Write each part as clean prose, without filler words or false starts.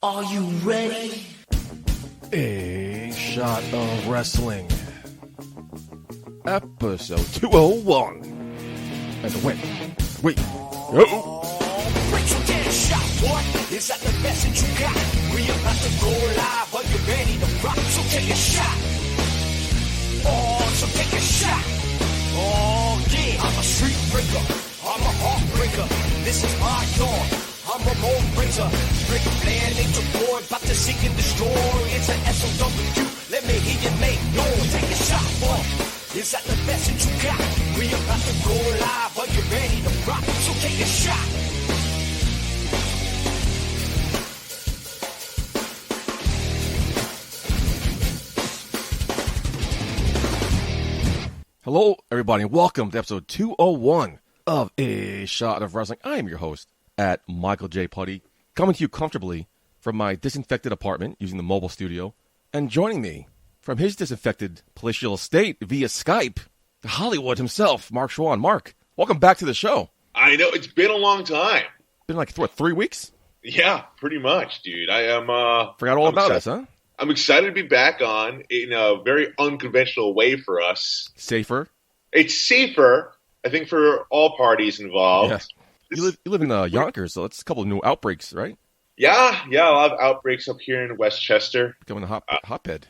Are you ready? A Shot of Wrestling, episode 201. And the win. Wait. Uh-oh. Wait, so get a shot, boy. Is that the best that you got? We about to go live. Are you ready to rock? So take a shot. Oh, so take a shot. Oh, yeah. I'm a street breaker. I'm a heartbreaker. This is my dawn. I'm a mold razor. Ric Flair, Nature Boy, about to seek and destroy. It's an SOW. Let me hear you make noise. Take a shot, boy. Is that the best that you got? We about to go live. Are you ready to rock? So take a shot. Hello, everybody, and welcome to episode 201 of A Shot of Wrestling. I am your host at Michael J Puddy, coming to you comfortably from my disinfected apartment using the mobile studio, and joining me from his disinfected palatial estate via Skype, Hollywood himself, Marc Chouen. Marc, welcome back to the show. I know, it's been a long time. Been like, what, 3 weeks? Yeah, pretty much, dude. Forgot all about us, huh? I'm excited to be back on in a very unconventional way for us. Safer? It's safer, I think, for all parties involved. Yeah. You live in Yonkers, so it's a couple of new outbreaks, right? Yeah, a lot of outbreaks up here in Westchester. Becoming a hotbed.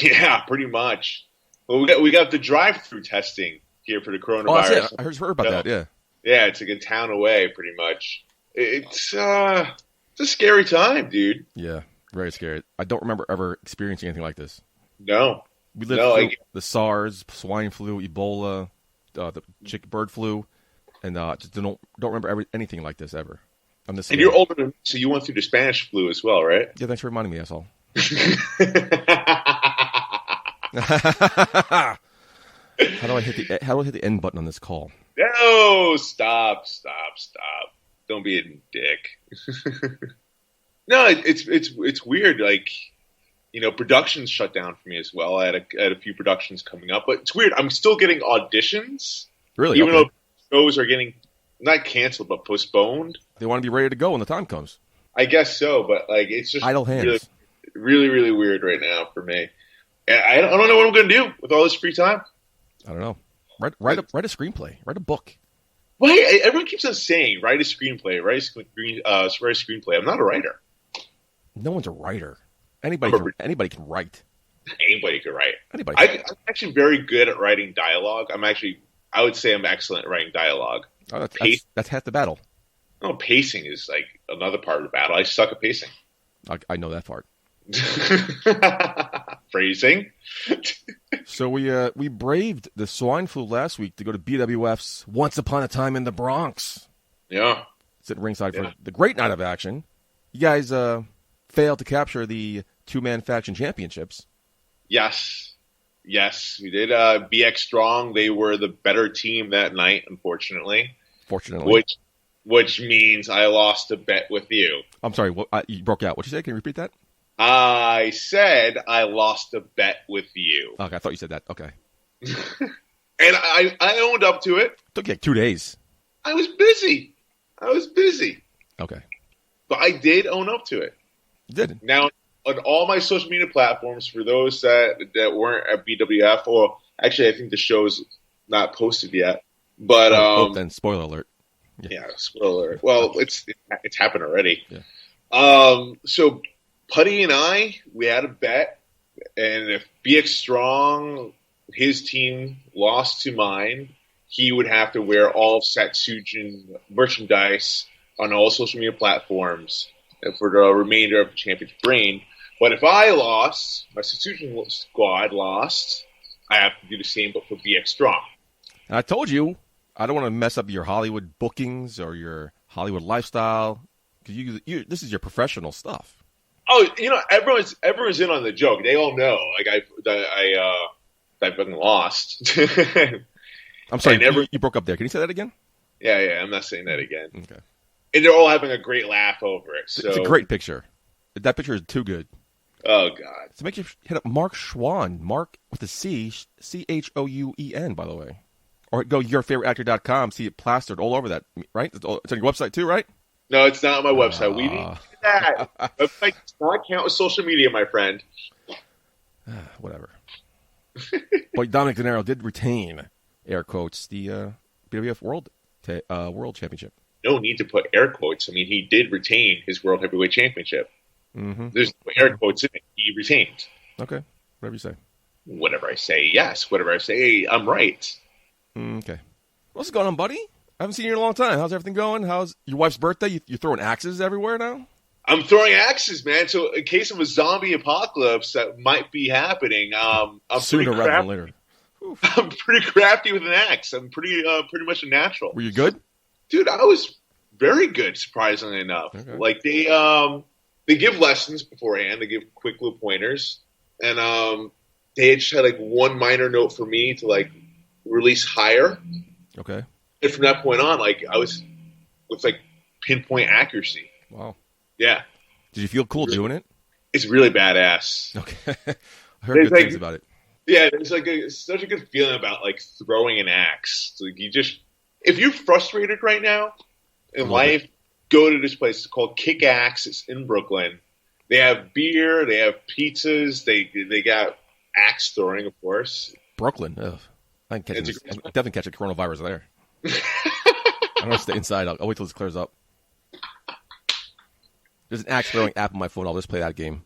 Yeah, pretty much. Well, we got the drive-through testing here for the coronavirus. Oh, I heard about that, yeah. Yeah, it's like a town away, pretty much. It's a scary time, dude. Yeah, very scary. I don't remember ever experiencing anything like this. No. We lived through the SARS, swine flu, Ebola, the bird flu, and just don't remember anything like this ever. And you're older than me, so you went through the Spanish flu as well, right? Yeah, thanks for reminding me, asshole. How do I hit the end button on this call? No, stop. Don't be a dick. No, it's weird. Like, you know, productions shut down for me as well. I had a few productions coming up, but it's weird. I'm still getting auditions. Really? Even though shows are getting not canceled but postponed. They want to be ready to go when the time comes. I guess so, but like it's just idle hands. Really, really weird right now for me. I don't know what I'm going to do with all this free time. I don't know. Write a screenplay. Write a book. Well, hey, everyone keeps on saying write a screenplay. Write a screenplay. I'm not a writer. No one's a writer. Anybody can write. Anybody can write. Anybody. I'm actually very good at writing dialogue. I would say I'm excellent at writing dialogue. Oh, that's half the battle. No, pacing is like another part of the battle. I suck at pacing. I know that part. Phrasing. So we braved the swine flu last week to go to BWF's Once Upon a Time in the Bronx. Yeah. Sit ringside for the great night of action. You guys failed to capture the two-man faction championships. Yes, we did. BX Strong, they were the better team that night, unfortunately. Which means I lost a bet with you. I'm sorry, you broke out. What'd you say? Can you repeat that? I said I lost a bet with you. Okay, I thought you said that. Okay. And I owned up to it. It took you like 2 days. I was busy. Okay. But I did own up to it. You did. Now, on all my social media platforms, for those that weren't at BWF, or actually I think the show's not posted yet. But then spoiler alert. Yeah, spoiler alert. Well, it's happened already. Yeah. So Puddy and I, we had a bet, and if BX Strong, his team, lost to mine, he would have to wear all Satsujin merchandise on all social media platforms for the remainder of the championship reign. But if I lost, my Satsujin squad lost, I have to do the same, but for BX Strong. And I told you, I don't want to mess up your Hollywood bookings or your Hollywood lifestyle, because this is your professional stuff. Oh, you know, everyone's in on the joke. They all know, like I fucking lost. I'm sorry, you broke up there. Can you say that again? Yeah, I'm not saying that again. Okay. And they're all having a great laugh over it. So. It's a great picture. That picture is too good. Oh, God. So make sure you hit up Marc Chouen. Marc with a C, Chouen, by the way. Or go yourfavoriteactor.com, see it plastered all over that, right? It's on your website too, right? No, it's not on my website. We need that. Website does not count as social media, my friend. Whatever. But Dominic De Niro did retain, air quotes, the WWF World Championship. No need to put air quotes. I mean, he did retain his World Heavyweight Championship. Mm-hmm. There's no air quotes in it. He retained. Okay. Whatever you say. Whatever I say, yes. Whatever I say, I'm right. Okay. What's going on, buddy? I haven't seen you in a long time. How's everything going? How's your wife's birthday? You're throwing axes everywhere now? I'm throwing axes, man. So in case of a zombie apocalypse that might be happening, I'm sooner rather than later. Oof. I'm pretty crafty with an axe. I'm pretty much a natural. Were you good? Dude, I was very good, surprisingly enough. Okay. Like they give lessons beforehand. They give quick little pointers, and they just had like one minor note for me to like release higher. Okay. And from that point on, like I was with like pinpoint accuracy. Wow. Yeah. Did you feel cool doing it? It's really badass. Okay. I heard good things about it. Yeah, there's like such a good feeling about like throwing an axe. It's like if you're frustrated right now in life, go to this place. It's called Kick Axe. It's in Brooklyn. They have beer. They have pizzas. They got axe throwing, of course. Brooklyn. Ugh. I can definitely catch a coronavirus there. I'm gonna stay inside. I'll wait till this clears up. There's an axe throwing app on my phone. I'll just play that game.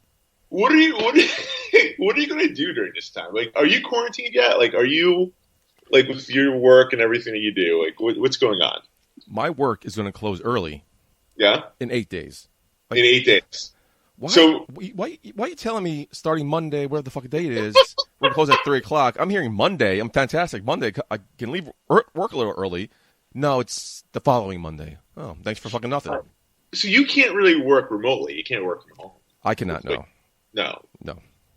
What are you going to do during this time? Like, are you quarantined yet? Like, are you like with your work and everything that you do? Like, what's going on? My work is going to close early. Yeah. In 8 days. Like, in 8 days. Why, so why are you telling me starting Monday, whatever the fuck day it is, we're going to close at 3 o'clock? I'm hearing Monday. I'm fantastic. Monday, I can leave work a little early. No, it's the following Monday. Oh, thanks for fucking nothing. So you can't really work remotely. You can't work from home. I cannot, no. No.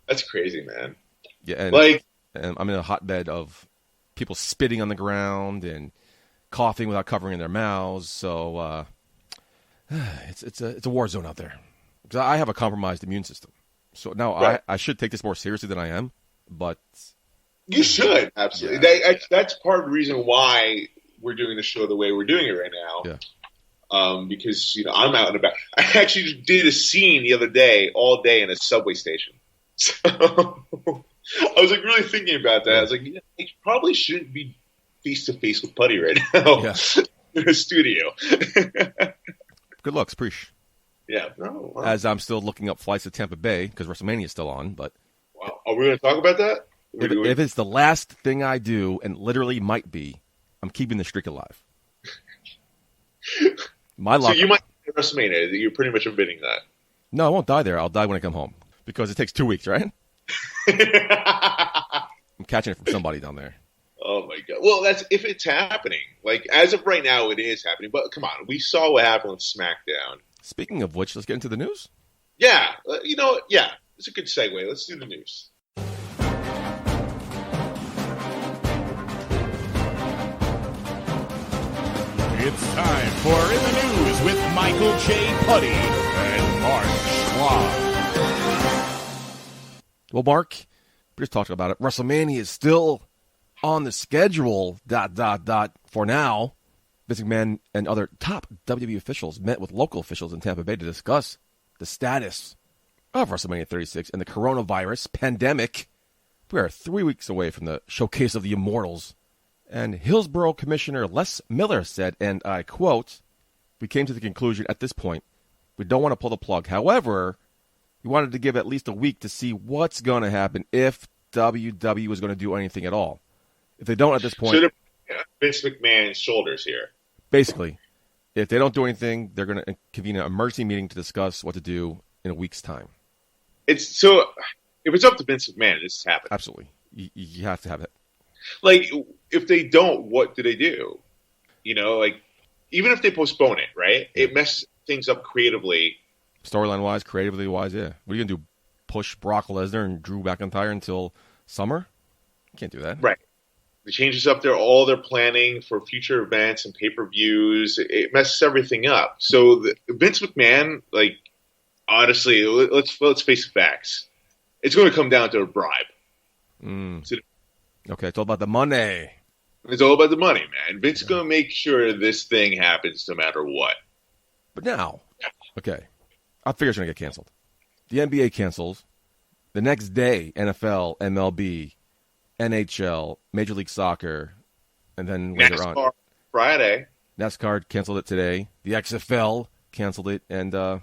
That's crazy, man. Yeah, and I'm in a hotbed of people spitting on the ground and coughing without covering their mouths. So it's a war zone out there. Because I have a compromised immune system. So now right. I should take this more seriously than I am. But you should, absolutely. Yeah. That's part of the reason why we're doing the show the way we're doing it right now. Yeah. Because I'm out and about. I actually did a scene the other day, all day in a subway station. So I was like really thinking about that. I was like, I probably shouldn't be face to face with Puddy right now in a studio. Good looks, preach. Yeah, no. Wow. As I'm still looking up flights to Tampa Bay because WrestleMania is still on. But wow, are we going to talk about that? If it's the last thing I do, and literally might be, I'm keeping the streak alive. My luck. So you might be WrestleMania. You're pretty much admitting that. No, I won't die there. I'll die when I come home because it takes 2 weeks, right? I'm catching it from somebody down there. Oh my god! Well, that's if it's happening. Like as of right now, it is happening. But come on, we saw what happened with SmackDown. Speaking of which, let's get into the news. Yeah, it's a good segue. Let's do the news. It's time for In the News with Michael J. Puddy and Marc Chouen. Well, Mark, we just talked about it. WrestleMania is still on the schedule, ... for now. Vince McMahon and other top WWE officials met with local officials in Tampa Bay to discuss the status of WrestleMania 36 and the coronavirus pandemic. We are 3 weeks away from the showcase of the Immortals. And Hillsborough Commissioner Les Miller said, and I quote, "We came to the conclusion at this point, we don't want to pull the plug. However, we wanted to give at least a week to see what's going to happen if WWE was going to do anything at all. If they don't at this point..." So Vince McMahon's shoulders here. Basically, if they don't do anything, they're going to convene an emergency meeting to discuss what to do in a week's time. If it's up to Vince McMahon, this is happening. Absolutely. You have to have it. Like, if they don't, what do they do? You know, like, even if they postpone it, right? It messes things up creatively. Storyline-wise, creatively-wise, yeah. What are you going to do? Push Brock Lesnar and Drew McIntyre until summer? You can't do that. Right. It changes up all their planning for future events and pay-per-views. It messes everything up. So Vince McMahon, like, honestly, let's face the facts. It's going to come down to a bribe. Okay, it's all about the money. It's all about the money, man. Vince is going to make sure this thing happens no matter what. But now, okay, I figure it's going to get canceled. The NBA cancels. The next day, NFL, MLB, NHL, Major League Soccer, and then later on. NASCAR Friday. NASCAR canceled it today. The XFL canceled it, and I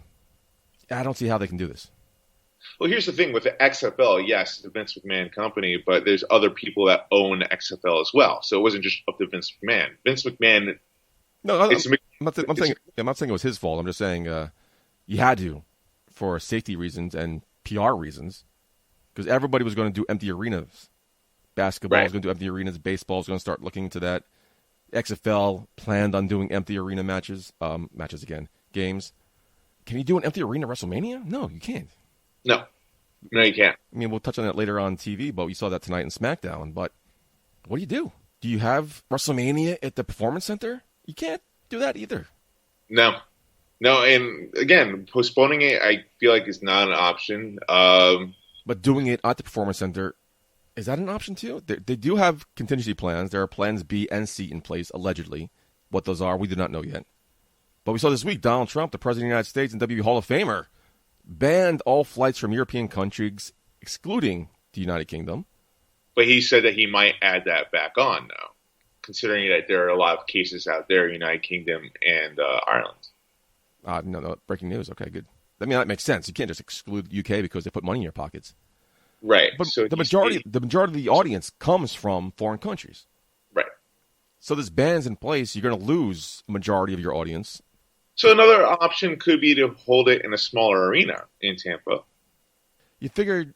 don't see how they can do this. Well, here's the thing with the XFL. Yes, it's a Vince McMahon company, but there's other people that own XFL as well. So it wasn't just up to Vince McMahon. Vince McMahon. No, I'm not saying it was his fault. I'm just saying you had to, for safety reasons and PR reasons, because everybody was going to do empty arenas. Basketball was going to do empty arenas. Baseball was going to start looking into that. XFL planned on doing empty arena games. Can you do an empty arena WrestleMania? No, you can't. No, you can't. I mean, we'll touch on that later on TV, but we saw that tonight in SmackDown. But what do you do? Do you have WrestleMania at the Performance Center? You can't do that either. No, and again, postponing it, I feel like is not an option. But doing it at the Performance Center, is that an option too? They do have contingency plans. There are plans B and C in place, allegedly. What those are, we do not know yet. But we saw this week, Donald Trump, the President of the United States and WWE Hall of Famer, banned all flights from European countries, excluding the United Kingdom. But he said that he might add that back on now, considering that there are a lot of cases out there, United Kingdom and Ireland. No, breaking news. Okay, good. I mean, that makes sense. You can't just exclude the UK because they put money in your pockets. Right. But so the majority of the audience comes from foreign countries. Right. So this ban's in place. You're going to lose a majority of your audience. So another option could be to hold it in a smaller arena in Tampa. You figure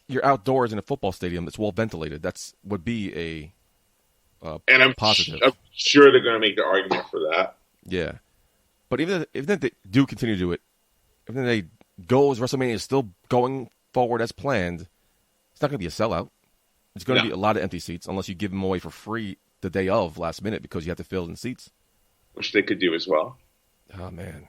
you're outdoors in a football stadium that's well ventilated. That's would be and I'm positive. I'm sure they're going to make the argument for that. Yeah. But even if they do continue to do it, even if they go as WrestleMania is still going forward as planned, it's not going to be a sellout. It's going to be a lot of empty seats unless you give them away for free the day of, last minute, because you have to fill in seats. Which they could do as well. Oh, man.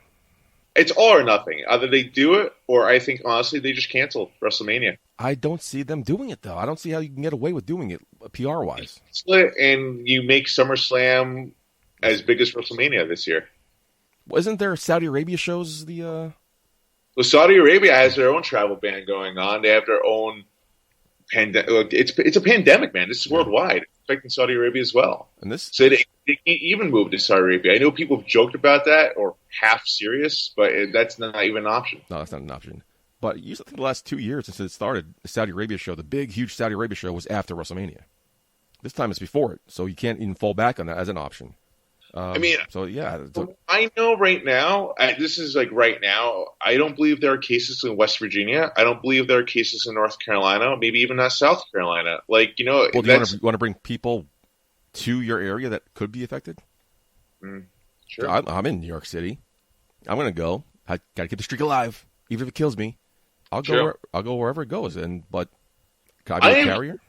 It's all or nothing. Either they do it, or I think, honestly, they just cancel WrestleMania. I don't see them doing it, though. I don't see how you can get away with doing it, PR-wise. And you make SummerSlam as big as WrestleMania this year. Isn't there Saudi Arabia shows Well, Saudi Arabia has their own travel ban going on. They have their own pandemic. It's a pandemic, man. This is worldwide. It's affecting Saudi Arabia as well. So they can't even move to Saudi Arabia. I know people have joked about that or half serious, but that's not even an option. No, that's not an option. But usually, I think the last 2 years since it started, the Saudi Arabia show, the big, huge Saudi Arabia show, was after WrestleMania. This time it's before it, so you can't even fall back on that as an option. I know right now, this is like right now, I don't believe there are cases in West Virginia. I don't believe there are cases in North Carolina, maybe even not South Carolina. Well, do you want to bring people to your area that could be affected? Sure. I'm in New York City. I'm going to go. I got to keep the streak alive, even if it kills me. I'll go wherever it goes. But can I be a carrier?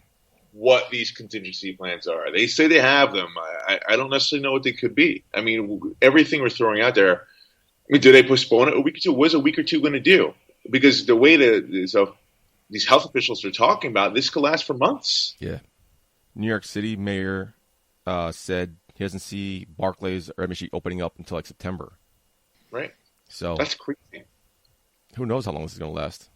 What these contingency plans are. They say they have them. I don't necessarily know what they could be. I mean, everything we're throwing out there, I mean, do they postpone it a week or two? What is a week or two going to do? Because the way these health officials are talking about, this could last for months. Yeah. New York City mayor said he doesn't see Barclays or MSG opening up until like September. Right. So that's crazy. Who knows how long this is going to last?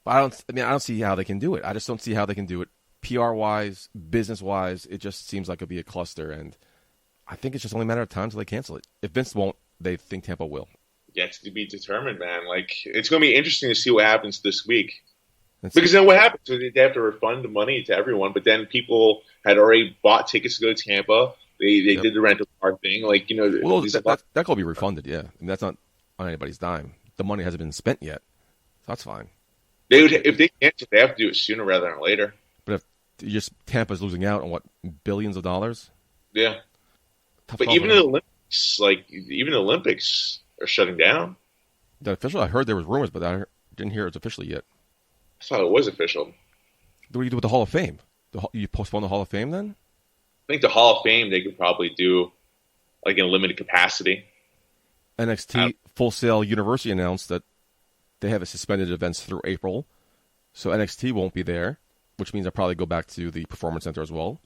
But I don't see how they can do it. I just don't see how they can do it. PR-wise, business-wise, it just seems like it'll be a cluster, and I think it's just only a matter of time until they cancel it. If Vince won't, they think Tampa will. Yeah, it's to be determined, man. Like, it's going to be interesting to see what happens this week. Because then what happens? They have to refund the money to everyone, but then people had already bought tickets to go to Tampa. They did the rental car thing. Like, that could be refunded, yeah. I mean, that's not on anybody's dime. The money hasn't been spent yet, so that's fine. If they cancel, they have to do it sooner rather than later. But if Tampa's losing out on what, billions of dollars? Yeah. But even the Olympics are shutting down. The official? I heard there was rumors, but I didn't hear it was officially yet. I thought it was official. What do you do with the Hall of Fame? You postpone the Hall of Fame then? I think the Hall of Fame they could probably do like in a limited capacity. NXT Full Sail University announced that they have suspended events through April, so NXT won't be there, which means I'll probably go back to the Performance Center as well.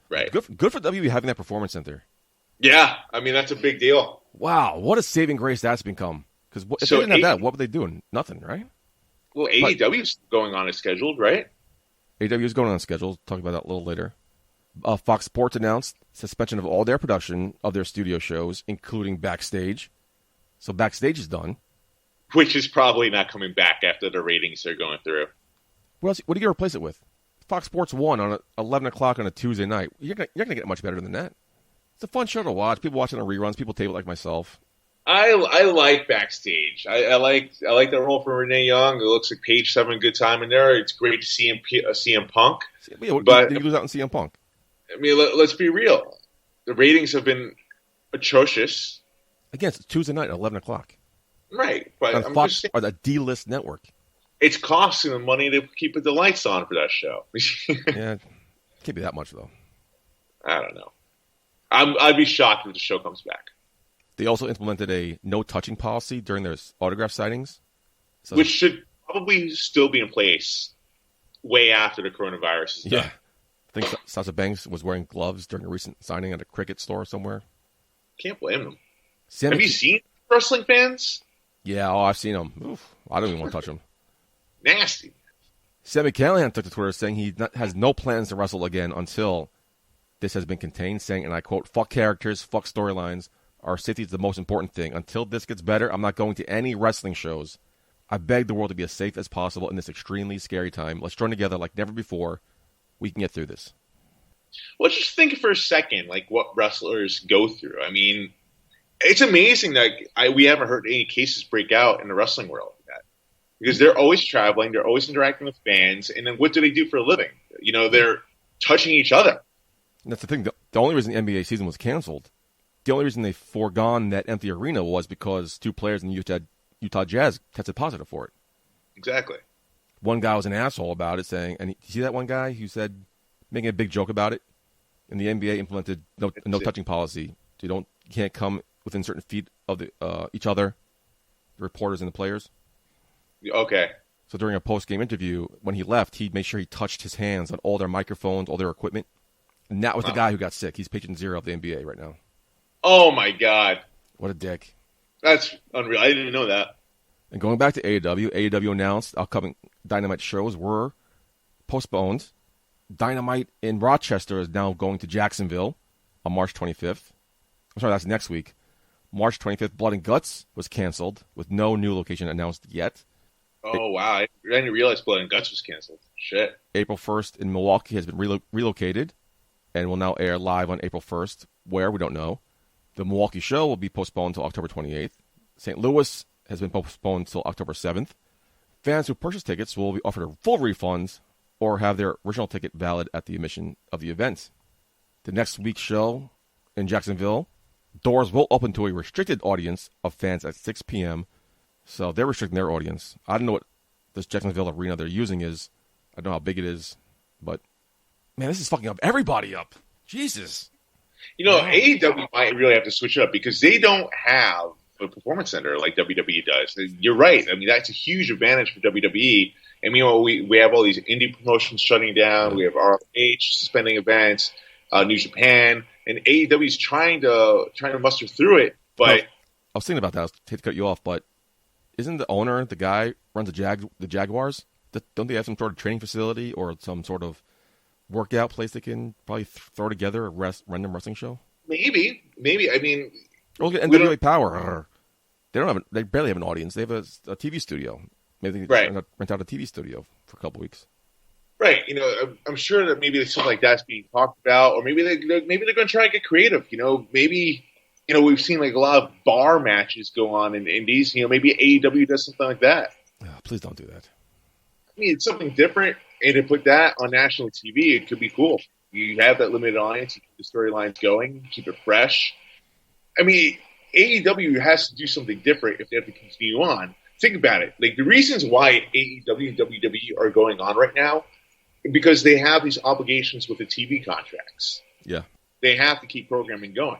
Right. Good for WWE having that Performance Center. Yeah, I mean, that's a big deal. Wow, what a saving grace that's become. Because if they didn't have that, what were they doing? Nothing, right? Well, AEW's going on as scheduled, right? AEW is going on schedule. Talk about that a little later. Fox Sports announced suspension of all their production of their studio shows, including Backstage. So Backstage is done. Which is probably not coming back after the ratings they're going through. What are you going to replace it with? Fox Sports 1 on 11 o'clock on a Tuesday night. You're going to get much better than that. It's a fun show to watch. People watching the reruns. People table like myself. I like Backstage. I like the role for Renee Young. It looks like Paige having a good time in there. It's great to see CM Punk. Yeah, but did you lose out on CM Punk? I mean, let's be real. The ratings have been atrocious. Again, it's Tuesday night at 11 o'clock. Right, but on I'm Fox just saying, or the D-list network. It's costing them money to keep the lights on for that show. Yeah, can't be that much though. I don't know. I'd be shocked if the show comes back. They also implemented a no touching policy during their autograph signings, which should probably still be in place way after the coronavirus is done. I think Sasha Banks was wearing gloves during a recent signing at a cricket store somewhere. Can't blame them. Have you seen wrestling fans? Yeah, I've seen them. Oof, I don't even want to touch them. Nasty. Sami Callihan took to Twitter saying he has no plans to wrestle again until this has been contained, saying, and I quote, "Fuck characters, fuck storylines. Our safety is the most important thing. Until this gets better, I'm not going to any wrestling shows. I beg the world to be as safe as possible in this extremely scary time. Let's join together like never before. We can get through this." Well, just think for a second, like what wrestlers go through. I mean, it's amazing that we haven't heard any cases break out in the wrestling world yet. Because they're always traveling, they're always interacting with fans, and then what do they do for a living? You know, they're touching each other. And that's the thing. The only reason the NBA season was canceled, the only reason they foregone that empty arena was because two players in the Utah Jazz tested positive for it. Exactly. One guy was an asshole about it, saying, and you see that one guy who said, making a big joke about it, and the NBA implemented no touching policy. So you can't come within certain feet of each other, the reporters and the players. Okay. So during a post-game interview, when he left, he made sure he touched his hands on all their microphones, all their equipment. And that was the guy who got sick. He's patient zero of the NBA right now. Oh, my God. What a dick. That's unreal. I didn't even know that. And going back to AEW announced upcoming Dynamite shows were postponed. Dynamite in Rochester is now going to Jacksonville on March 25th. I'm sorry, that's next week. March 25th, Blood and Guts was canceled with no new location announced yet. Oh, wow. I didn't realize Blood and Guts was canceled. Shit. April 1st in Milwaukee has been relocated and will now air live on April 1st. Where, we don't know. The Milwaukee show will be postponed until October 28th. St. Louis has been postponed until October 7th. Fans who purchase tickets will be offered full refunds or have their original ticket valid at the admission of the event. The next week's show in Jacksonville, doors will open to a restricted audience of fans at 6 p.m., so they're restricting their audience. I don't know what this Jacksonville arena they're using is. I don't know how big it is, but, man, this is fucking up everybody up. Jesus. You know, AEW might really have to switch it up because they don't have a performance center like WWE does. You're right. I mean, that's a huge advantage for WWE. And, you know, we have all these indie promotions shutting down. We have ROH suspending events, New Japan, and AEW is trying to muster through it. But I was thinking about that. I was hate to cut you off, but isn't the owner the guy who runs the Jaguars? Don't they have some sort of training facility or some sort of workout place they can probably throw together a random wrestling show? Maybe. I mean, look at NWA Power. They barely have an audience. They have a TV studio. Maybe they can rent out a TV studio for a couple weeks. Right. You know, I'm sure that maybe something like that's being talked about, or maybe they're going to try to get creative. You know, maybe, you know, we've seen like a lot of bar matches go on in indies. You know, maybe AEW does something like that. Oh, please don't do that. I mean, it's something different, and to put that on national TV, it could be cool. You have that limited audience, you keep the storylines going, keep it fresh. I mean, AEW has to do something different if they have to continue on. Think about it. Like, the reasons why AEW and WWE are going on right now, because they have these obligations with the TV contracts. Yeah. They have to keep programming going.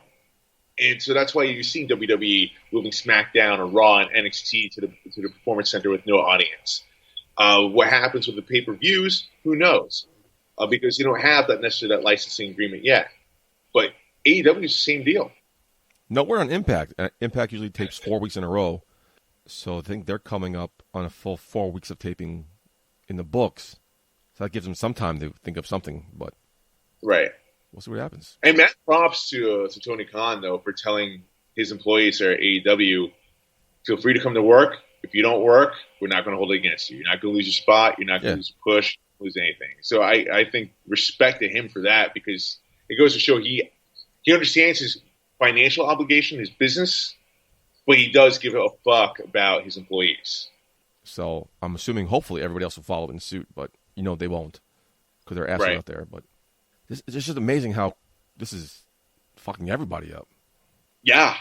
And so that's why you're seeing WWE moving SmackDown or Raw and NXT to the Performance Center with no audience. What happens with the pay-per-views, who knows? Because you don't have that licensing agreement yet. But AEW is the same deal. No, we're on Impact. Impact usually tapes 4 weeks in a row. So I think they're coming up on a full 4 weeks of taping in the books. So that gives them some time to think of something, but Right. we'll see what happens. And mad props to Tony Khan, though, for telling his employees there at AEW, feel free to come to work. If you don't work, we're not going to hold it against you. You're not going to lose your spot. You're not going to lose a push, lose anything. So I think respect to him for that, because it goes to show he understands his financial obligation, his business, but he does give a fuck about his employees. So I'm assuming hopefully everybody else will follow in suit, but they won't because they're assholes out there. But it's just amazing how this is fucking everybody up. Yeah.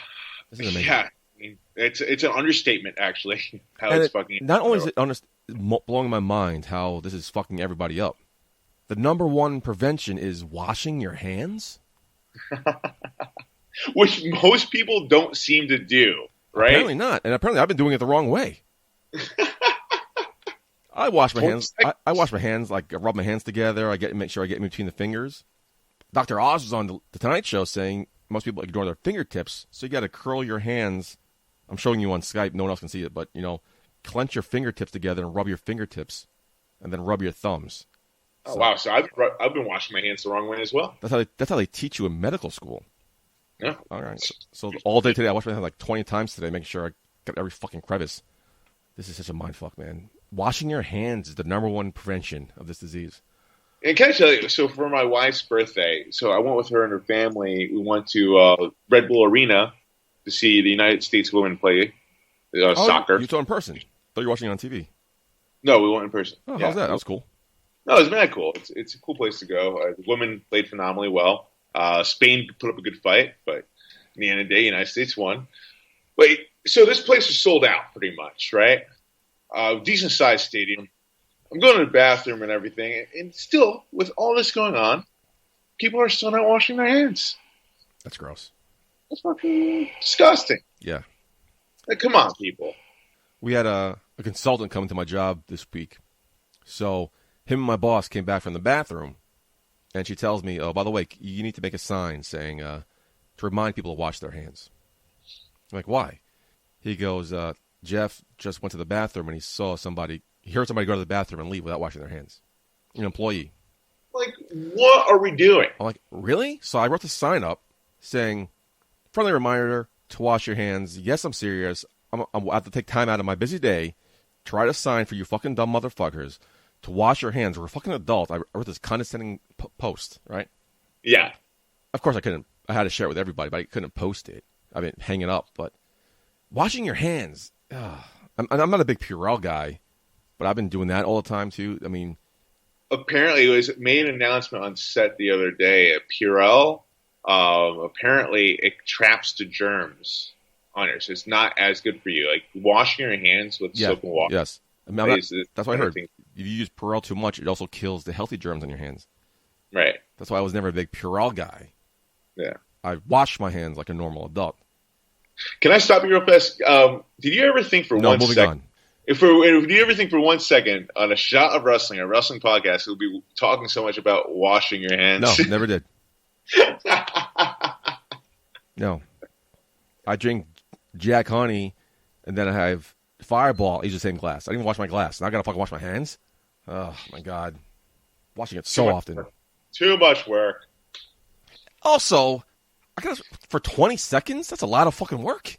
This is amazing. Yeah. I mean, it's an understatement, actually, how and it's fucking... Not only is it blowing my mind how this is fucking everybody up, the number one prevention is washing your hands. Which most people don't seem to do, right? Apparently not. And apparently I've been doing it the wrong way. I wash my hands. I wash my hands, like I rub my hands together. Make sure I get in between the fingers. Dr. Oz was on the Tonight Show saying most people ignore their fingertips, so you got to curl your hands. I'm showing you on Skype. No one else can see it, but clench your fingertips together and rub your fingertips, and then rub your thumbs. Oh, wow! So I've been washing my hands the wrong way as well. That's how they teach you in medical school. Yeah. All right. So all day today, I washed my hands like 20 times today, making sure I got every fucking crevice. This is such a mindfuck, man. Washing your hands is the number one prevention of this disease. And can I tell you, so for my wife's birthday, so I went with her and her family. We went to Red Bull Arena to see the United States women play soccer. You saw it in person? I thought you were watching it on TV. No, we went in person. Oh, how's that? That was cool. No, it was mad cool. It's a cool place to go. The women played phenomenally well. Spain put up a good fight, but in the end of the day, the United States won. But so this place was sold out pretty much, right? Decent sized stadium. I'm going to the bathroom and everything, and still, with all this going on, people are still not washing their hands. That's gross. That's fucking disgusting. Yeah. Like, come on, people. We had a consultant come to my job this week. So him and my boss came back from the bathroom, and she tells me, oh, by the way, you need to make a sign saying to remind people to wash their hands. I'm like, why? He goes, Jeff just went to the bathroom, and he heard somebody go to the bathroom and leave without washing their hands. An employee. Like, what are we doing? I'm like, really? So I wrote the sign up saying, friendly reminder to wash your hands. Yes, I'm serious. I have to take time out of my busy day to write a sign for you fucking dumb motherfuckers to wash your hands. We're a fucking adult. I wrote this condescending post, right? Yeah. Of course I had to share it with everybody, but I couldn't post it. I mean, hang it up. But washing your hands, I'm not a big Purell guy, but I've been doing that all the time too. I mean, apparently it was made an announcement on set the other day at Purell. Apparently it traps the germs on it, so it's not as good for you. Like washing your hands with soap and water. Yes. I mean, that's what I heard. If you use Purell too much, it also kills the healthy germs on your hands. Right. That's why I was never a big Purell guy. Yeah. I wash my hands like a normal adult. Can I stop you real fast? Did you ever think for one second? If you ever think for 1 second on a shot of wrestling, a wrestling podcast, we'll be talking so much about washing your hands? No, never did. No. I drink Jack Honey, and then I have Fireball. I use the same glass. I didn't even wash my glass. Now I got to fucking wash my hands? Oh, my God. Washing it so often. Too much work. Also, for 20 seconds? That's a lot of fucking work.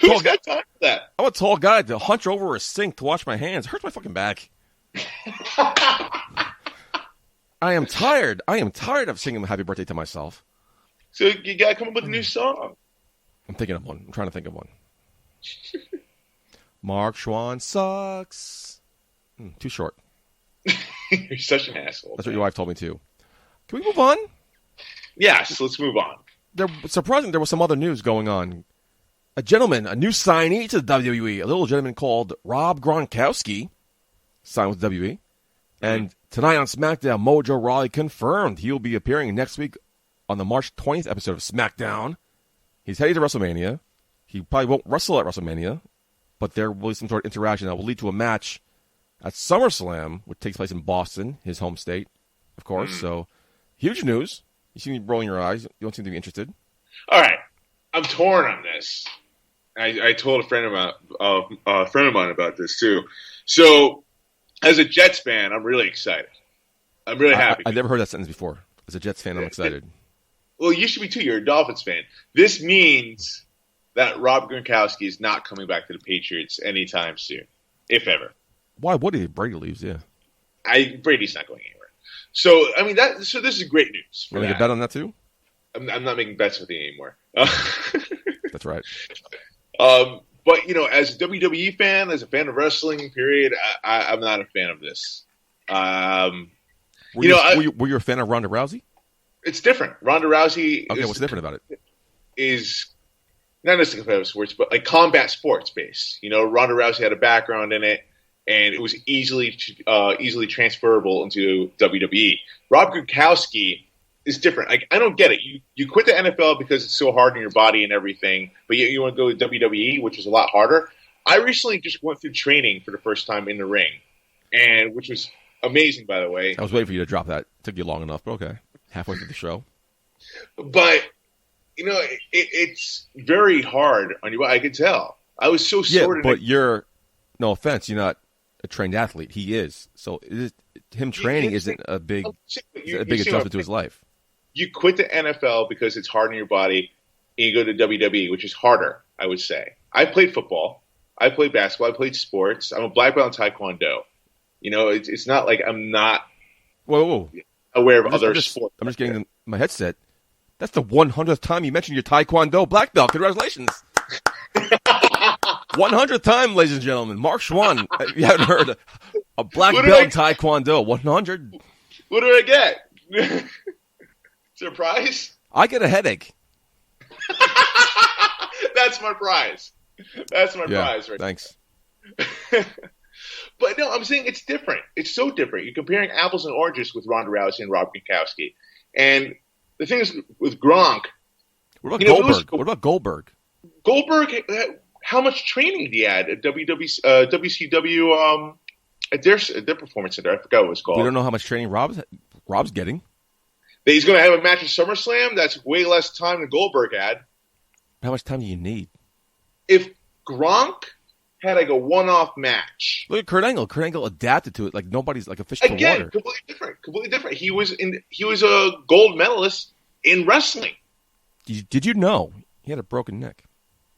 Who's got time for that? I'm a tall guy to hunch over a sink to wash my hands. It hurts my fucking back. I am tired. I am tired of singing happy birthday to myself. So you got to come up with a new song. I'm thinking of one. I'm trying to think of one. Marc Chouen sucks. Too short. You're such an asshole. That's what your wife told me too. Can we move on? Yes, let's move on. Surprisingly, there was some other news going on. A gentleman, a new signee to the WWE, a little gentleman called Rob Gronkowski, signed with WWE. And tonight on SmackDown, Mojo Rawley confirmed he will be appearing next week on the March 20th episode of SmackDown. He's heading to WrestleMania. He probably won't wrestle at WrestleMania, but there will be some sort of interaction that will lead to a match at SummerSlam, which takes place in Boston, his home state, of course. So, huge news. You seem to be rolling your eyes. You don't seem to be interested. All right. I'm torn on this. I told a friend of mine about this too. So, as a Jets fan, I'm really excited. I'm really happy. I never heard that sentence before. As a Jets fan, I'm excited. Well, you should be too. You're a Dolphins fan. This means that Rob Gronkowski is not coming back to the Patriots anytime soon, if ever. Why would he? Brady leaves, yeah. Brady's not going anywhere. So, I mean, so this is great news. You want to get a bet on that too? I'm not making bets with you anymore. That's right. But, as a WWE fan, as a fan of wrestling, period, I'm not a fan of this. Were you a fan of Ronda Rousey? It's different. Ronda Rousey. Okay, what's different about it? Is not necessarily competitive sports, but like combat sports based. Ronda Rousey had a background in it, and it was easily transferable into WWE. Rob Gronkowski is different. Like, I don't get it. You quit the NFL because it's so hard on your body and everything, but you want to go to WWE, which is a lot harder. I recently just went through training for the first time in the ring, and which was amazing, by the way. I was waiting for you to drop that. It took you long enough, but okay. Halfway through the show. But, it's very hard on your body. I could tell. I was so sore. Yeah, but no offense, you're not a trained athlete. He is. So him training isn't a big adjustment to his life. You quit the NFL because it's hard on your body, and you go to WWE, which is harder, I would say. I played football. I played basketball. I played sports. I'm a black belt in Taekwondo. It's not like I'm not aware of other sports. I'm just getting my headset. That's the 100th time you mentioned your Taekwondo black belt. Congratulations. 100th time, ladies and gentlemen. Marc Chouen. You haven't heard a black belt in Taekwondo. 100. What do I get? Surprise? I get a headache. That's my prize. That's my prize right thanks. But no, I'm saying it's different. It's so different. You're comparing apples and oranges with Ronda Rousey and Rob Gronkowski. And the thing is, with Gronk... What about Goldberg? What about Goldberg? Goldberg, how much training did he had at WCW, at their performance center? I forgot what it was called. We don't know how much training Rob's getting. He's going to have a match at SummerSlam? That's way less time than Goldberg had. How much time do you need? If Gronk had like a one-off match. Look at Kurt Angle. Kurt Angle adapted to it like nobody's like a fish to water. Completely different. He was a gold medalist in wrestling. Did you know he had a broken neck?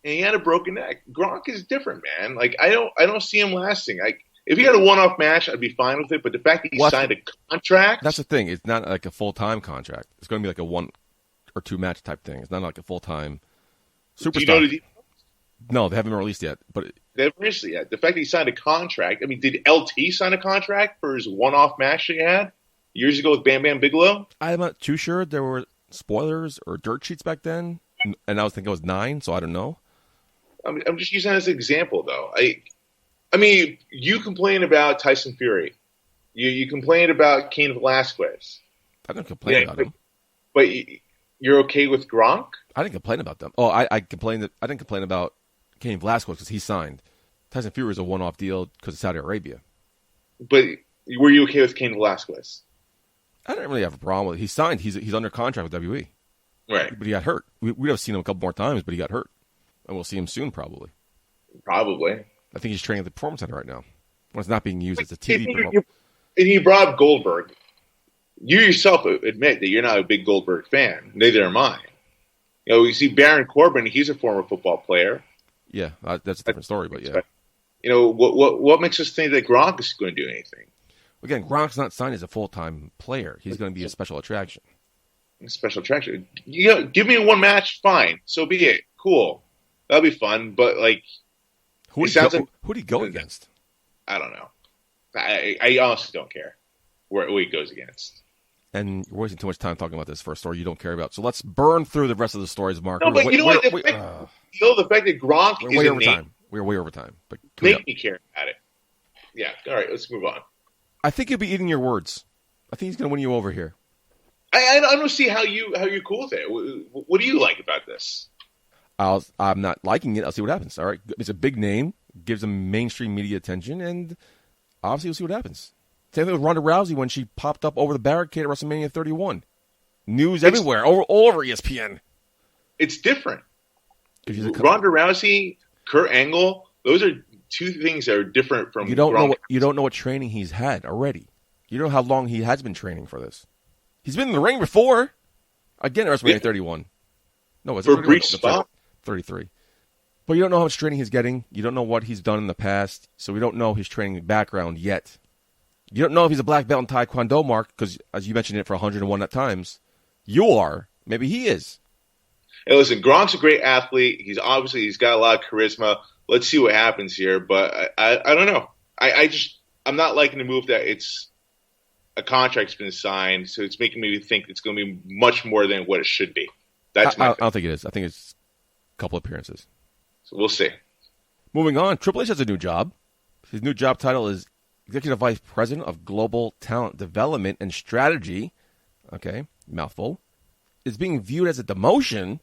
And he had a broken neck. Gronk is different, man. Like I don't see him lasting. Like if he had a one-off match, I'd be fine with it. But the fact that he signed a contract, that's the thing. It's not like a full-time contract. It's going to be like a 1 or 2 match type thing. It's not like a full-time superstar. Do you know the details? No, they haven't been released yet. But they haven't released it yet. The fact that he signed a contract. I mean, did LT sign a contract for his one-off match that he had years ago with Bam Bam Bigelow? I'm not too sure. There were spoilers or dirt sheets back then, and I was thinking it was 9, so I don't know. I'm just using that as an example, though. I mean, you complain about Tyson Fury. You complain about Cain Velasquez. I didn't complain about him. But you're okay with Gronk? I didn't complain about them. Oh, I complained. I didn't complain about Cain Velasquez because he signed. Tyson Fury is a one-off deal because of Saudi Arabia. But were you okay with Cain Velasquez? I didn't really have a problem with it. He signed. He's under contract with WWE. Right. But he got hurt. We'd have seen him a couple more times, but he got hurt. And we'll see him soon, probably. Probably. I think he's training at the Performance Center right now. When it's not being used as a TV promotion. And you brought up Goldberg. You yourself admit that you're not a big Goldberg fan. Neither am I. You see Baron Corbin, he's a former football player. Yeah, that's a different story, but yeah. What makes us think that Gronk is going to do anything? Again, Gronk's not signed as a full-time player. He's going to be a special attraction. A special attraction? Give me one match, fine. So be it. Cool. That'll be fun, but like... Who'd he go against? I don't know. I honestly don't care who he goes against. And you're wasting too much time talking about this first story you don't care about. So let's burn through the rest of the stories, Mark. No, but the fact that Gronk is way over time. We're way over time. But make me care about it. Yeah. All right. Let's move on. I think you'll be eating your words. I think he's going to win you over here. I don't see how you're cool with it. What do you like about this? I'm not liking it. I'll see what happens. All right. It's a big name. Gives him mainstream media attention, and obviously we'll see what happens. Same thing with Ronda Rousey when she popped up over the barricade at WrestleMania 31. News everywhere, all over ESPN. It's different. Ronda Rousey Kurt Angle, those are two things that are different from You don't Gronk. know what training he's had already. You don't know how long he has been training for this. He's been in the ring before. Again, at WrestleMania 31. No, was it For a 31? brief No, spot. 33. But you don't know how much training he's getting. You don't know what he's done in the past. So we don't know his training background yet. You don't know if he's a black belt in Taekwondo, Mark, because as you mentioned it for 101 times, you are. Maybe he is. Hey, listen, Gronk's a great athlete. He's got a lot of charisma. Let's see what happens here. But I don't know. I'm not liking the move that it's a contract's been signed, so it's making me think it's going to be much more than what it should be. I don't think it is. I think it's a couple appearances. So we'll see. Moving on, Triple H has a new job. His new job title is Executive Vice President of Global Talent Development and Strategy. Okay, mouthful. It's being viewed as a demotion.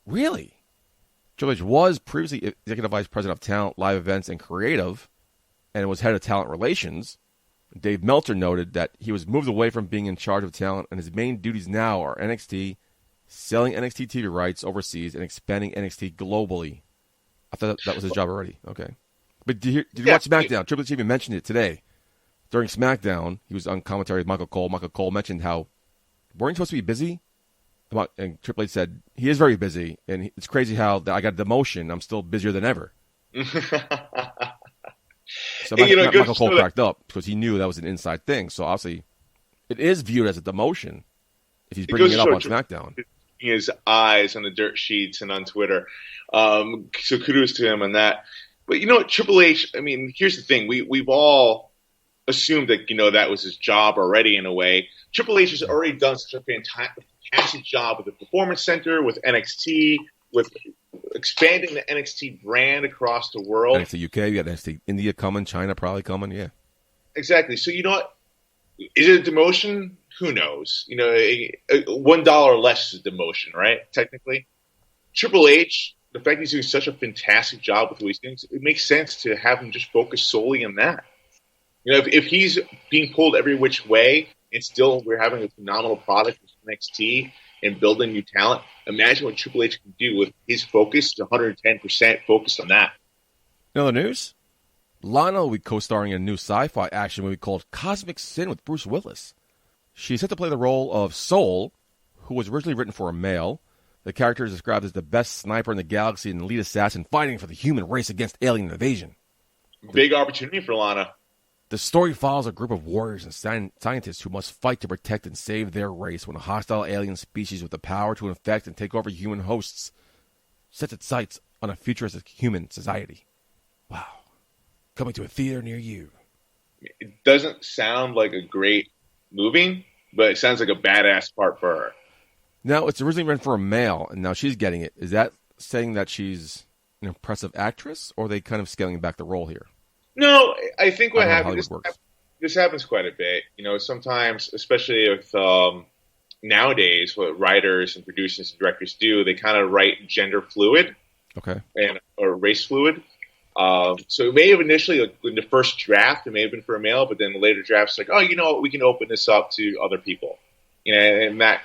Really? Triple H was previously Executive Vice President of Talent, Live Events, and Creative, and was head of Talent Relations. Dave Meltzer noted that he was moved away from being in charge of talent, and his main duties now are NXT, selling NXT TV rights overseas, and expanding NXT globally. I thought that was his job already. Okay. But did you watch SmackDown? Triple H even mentioned it today. During SmackDown, he was on commentary with Michael Cole. Michael Cole mentioned how, weren't you supposed to be busy? And Triple H said, he is very busy, and it's crazy how I got a demotion. I'm still busier than ever. So Michael Cole cracked up because he knew that was an inside thing. So obviously, it is viewed as a demotion if he's bringing it up on SmackDown. His eyes on the dirt sheets and on Twitter. So kudos to him on that. But you know what, Triple H, I mean, here's the thing. We've all assumed that, that was his job already in a way. Triple H has already done such a fantastic job with the Performance Center, with NXT, with expanding the NXT brand across the world. NXT UK, you got NXT India coming, China probably coming, yeah. Exactly. So you know what? Is it a demotion? Who knows? $1 less is a demotion, right? Technically. Triple H, the fact he's doing such a fantastic job with what he's doing, it makes sense to have him just focus solely on that. If he's being pulled every which way and still we're having a phenomenal product with NXT and building new talent, imagine what Triple H can do with his focus, 110% focused on that. In other news, Lana will be co-starring in a new sci-fi action movie called Cosmic Sin with Bruce Willis. She's set to play the role of Soul, who was originally written for a male. The character is described as the best sniper in the galaxy and lead assassin fighting for the human race against alien invasion. Big opportunity for Lana. The story follows a group of warriors and scientists who must fight to protect and save their race when a hostile alien species with the power to infect and take over human hosts sets its sights on a futuristic human society. Wow. Coming to a theater near you. It doesn't sound like a great movie, but it sounds like a badass part for her. Now, it's originally written for a male, and now she's getting it. Is that saying that she's an impressive actress, or are they kind of scaling back the role here? No, I think what happens, this happens quite a bit. Sometimes, especially with nowadays, what writers and producers and directors do, they kind of write gender fluid, okay, or race fluid. So it may have initially, in the first draft, it may have been for a male, but then the later drafts, like, oh, you know what, we can open this up to other people. And that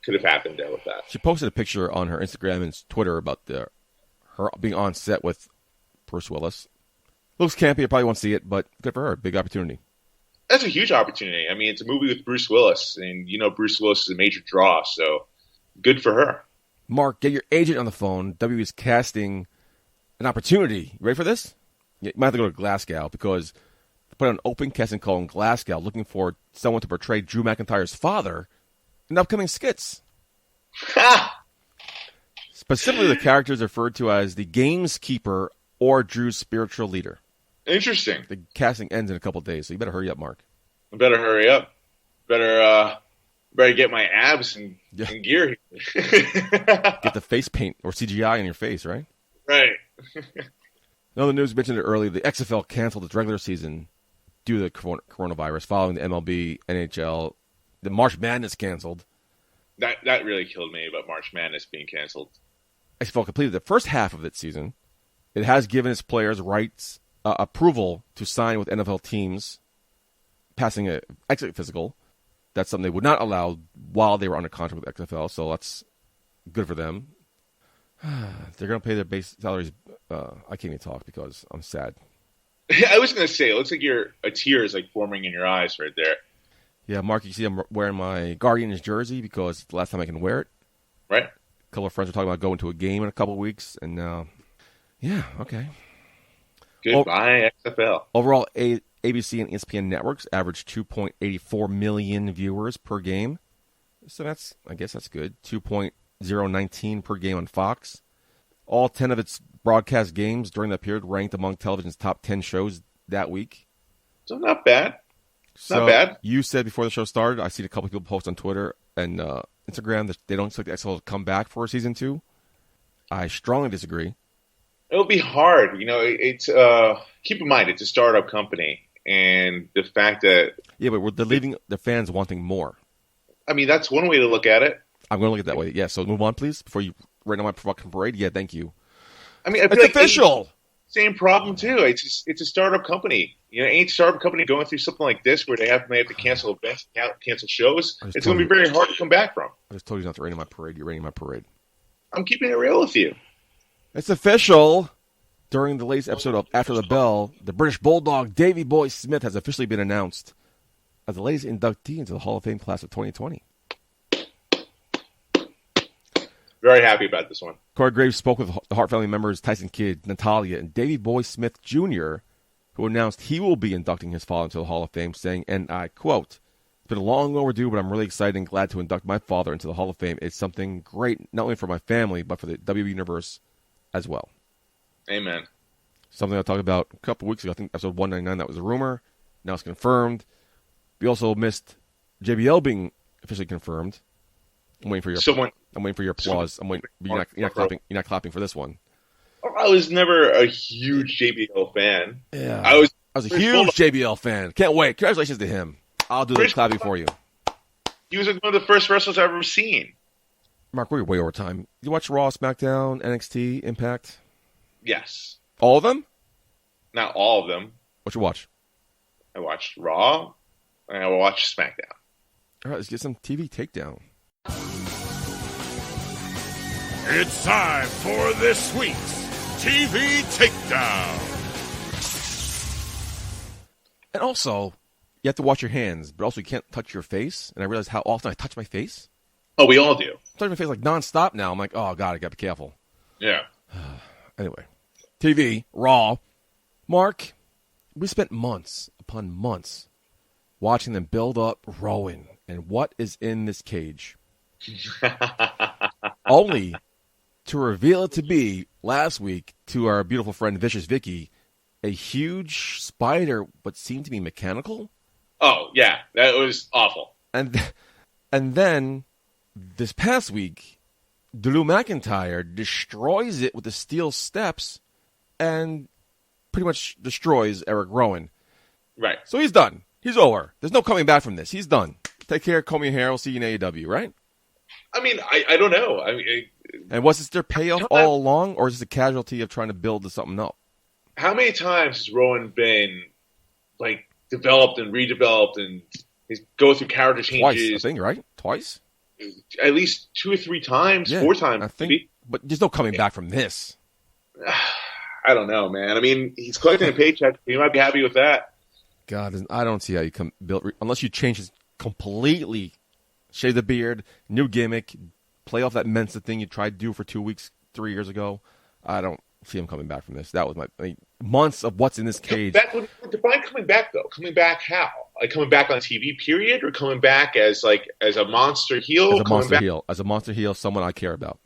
could have happened there with that. She posted a picture on her Instagram and Twitter about her being on set with Bruce Willis. Looks campy. I probably won't see it, but good for her. Big opportunity. That's a huge opportunity. I mean, it's a movie with Bruce Willis, and Bruce Willis is a major draw, so good for her. Mark, get your agent on the phone. WWE is casting an opportunity. You ready for this? You might have to go to Glasgow because they put an open casting call in Glasgow looking for someone to portray Drew McIntyre's father in upcoming skits. Specifically, the character is referred to as the Gameskeeper or Drew's spiritual leader. Interesting. The casting ends in a couple of days, so you better hurry up, Mark. I better hurry up. Better get my abs in gear. Get the face paint or CGI on your face, right? Right. Another news mentioned it earlier, the XFL canceled its regular season due to the coronavirus following the MLB, NHL. The March Madness canceled. That really killed me about March Madness being canceled. XFL completed the first half of its season. It has given its players rights, approval to sign with NFL teams, passing an exit physical. That's something they would not allow while they were under contract with XFL, so that's good for them. They're going to pay their base salaries. I can't even talk because I'm sad. I was going to say, it looks like a tear is like forming in your eyes right there. Yeah, Mark, you see I'm wearing my Guardians jersey because it's the last time I can wear it. Right. A couple of friends were talking about going to a game in a couple of weeks, and yeah, okay. Goodbye, XFL. Overall, ABC and ESPN networks average 2.84 million viewers per game. So I guess that's good. 2.019 per game on Fox. All 10 of its broadcast games during that period ranked among television's top 10 shows that week. So not bad. Not bad. You said before the show started, I seen a couple of people post on Twitter and Instagram that they don't expect the XFL to come back for season 2. I strongly disagree. It'll be hard. It's keep in mind, it's a startup company. And the fact that... Yeah, but they're leaving the fans wanting more. I mean, that's one way to look at it. I'm going to look at it that way. Yeah, so move on, please, before you rain on my fucking parade. Yeah, thank you. I mean, I feel it's official. Same problem, too. It's a startup company. Ain't startup company going through something like this where they have to cancel events, cancel shows. It's going to be very hard to come back from. I just told you not to rain on my parade. You're raining my parade. I'm keeping it real with you. It's official. During the latest episode of After the Bell, the British Bulldog Davey Boy Smith has officially been announced as the latest inductee into the Hall of Fame class of 2020. Very happy about this one. Corey Graves spoke with the Hart family members Tyson Kidd, Natalia, and Davey Boy Smith Jr., who announced he will be inducting his father into the Hall of Fame, saying, and I quote, "It's been long overdue, but I'm really excited and glad to induct my father into the Hall of Fame. It's something great, not only for my family, but for the WWE Universe as well." Amen. Something I talked about a couple weeks ago. I think episode 199, that was a rumor. Now it's confirmed. We also missed JBL being officially confirmed. I'm waiting for your applause. You're not clapping for this one. I was never a huge JBL fan. Yeah, I was a huge JBL fan. Can't wait. Congratulations to him. I'll do the clapping for you. He was one of the first wrestlers I've ever seen. Mark, we're way over time. You watch Raw, SmackDown, NXT, Impact? Yes. All of them? Not all of them. What you watch? I watched Raw, and I watched SmackDown. All right, let's get some TV takedown. It's time for this week's TV Takedown. And also, you have to watch your hands, but also you can't touch your face. And I realize how often I touch my face. Oh, we all do. I touch my face like nonstop now. I'm like, oh, God, I got to be careful. Yeah. Anyway, TV, Raw. Mark, we spent months upon months watching them build up Rowan and what is in this cage. Only to reveal it to be, last week, to our beautiful friend Vicious Vicky, a huge spider, but seemed to be mechanical. Oh, yeah. That was awful. And then, this past week, Drew McIntyre destroys it with the steel steps and pretty much destroys Eric Rowan. Right. So he's done. He's over. There's no coming back from this. He's done. Take care, comb your hair. We'll see you in AEW, right? I mean, I don't know. And was this their payoff all along, or is this a casualty of trying to build to something else? How many times has Rowan been, developed and redeveloped and go through character changes? Twice, I think, right? Twice? At least 2 or 3 times, 4 times. I think, but there's no coming back from this. I don't know, man. I mean, he's collecting a paycheck. He might be happy with that. God, I don't see how you can build unless you change his completely, shave the beard, new gimmick, play off that Mensa thing you tried to do for 2 weeks, 3 years ago. I don't see him coming back from this. That was months of what's in this cage. Define coming back, though. Coming back how? Like coming back on TV, period, or coming back as a monster heel? As a monster heel, someone I care about.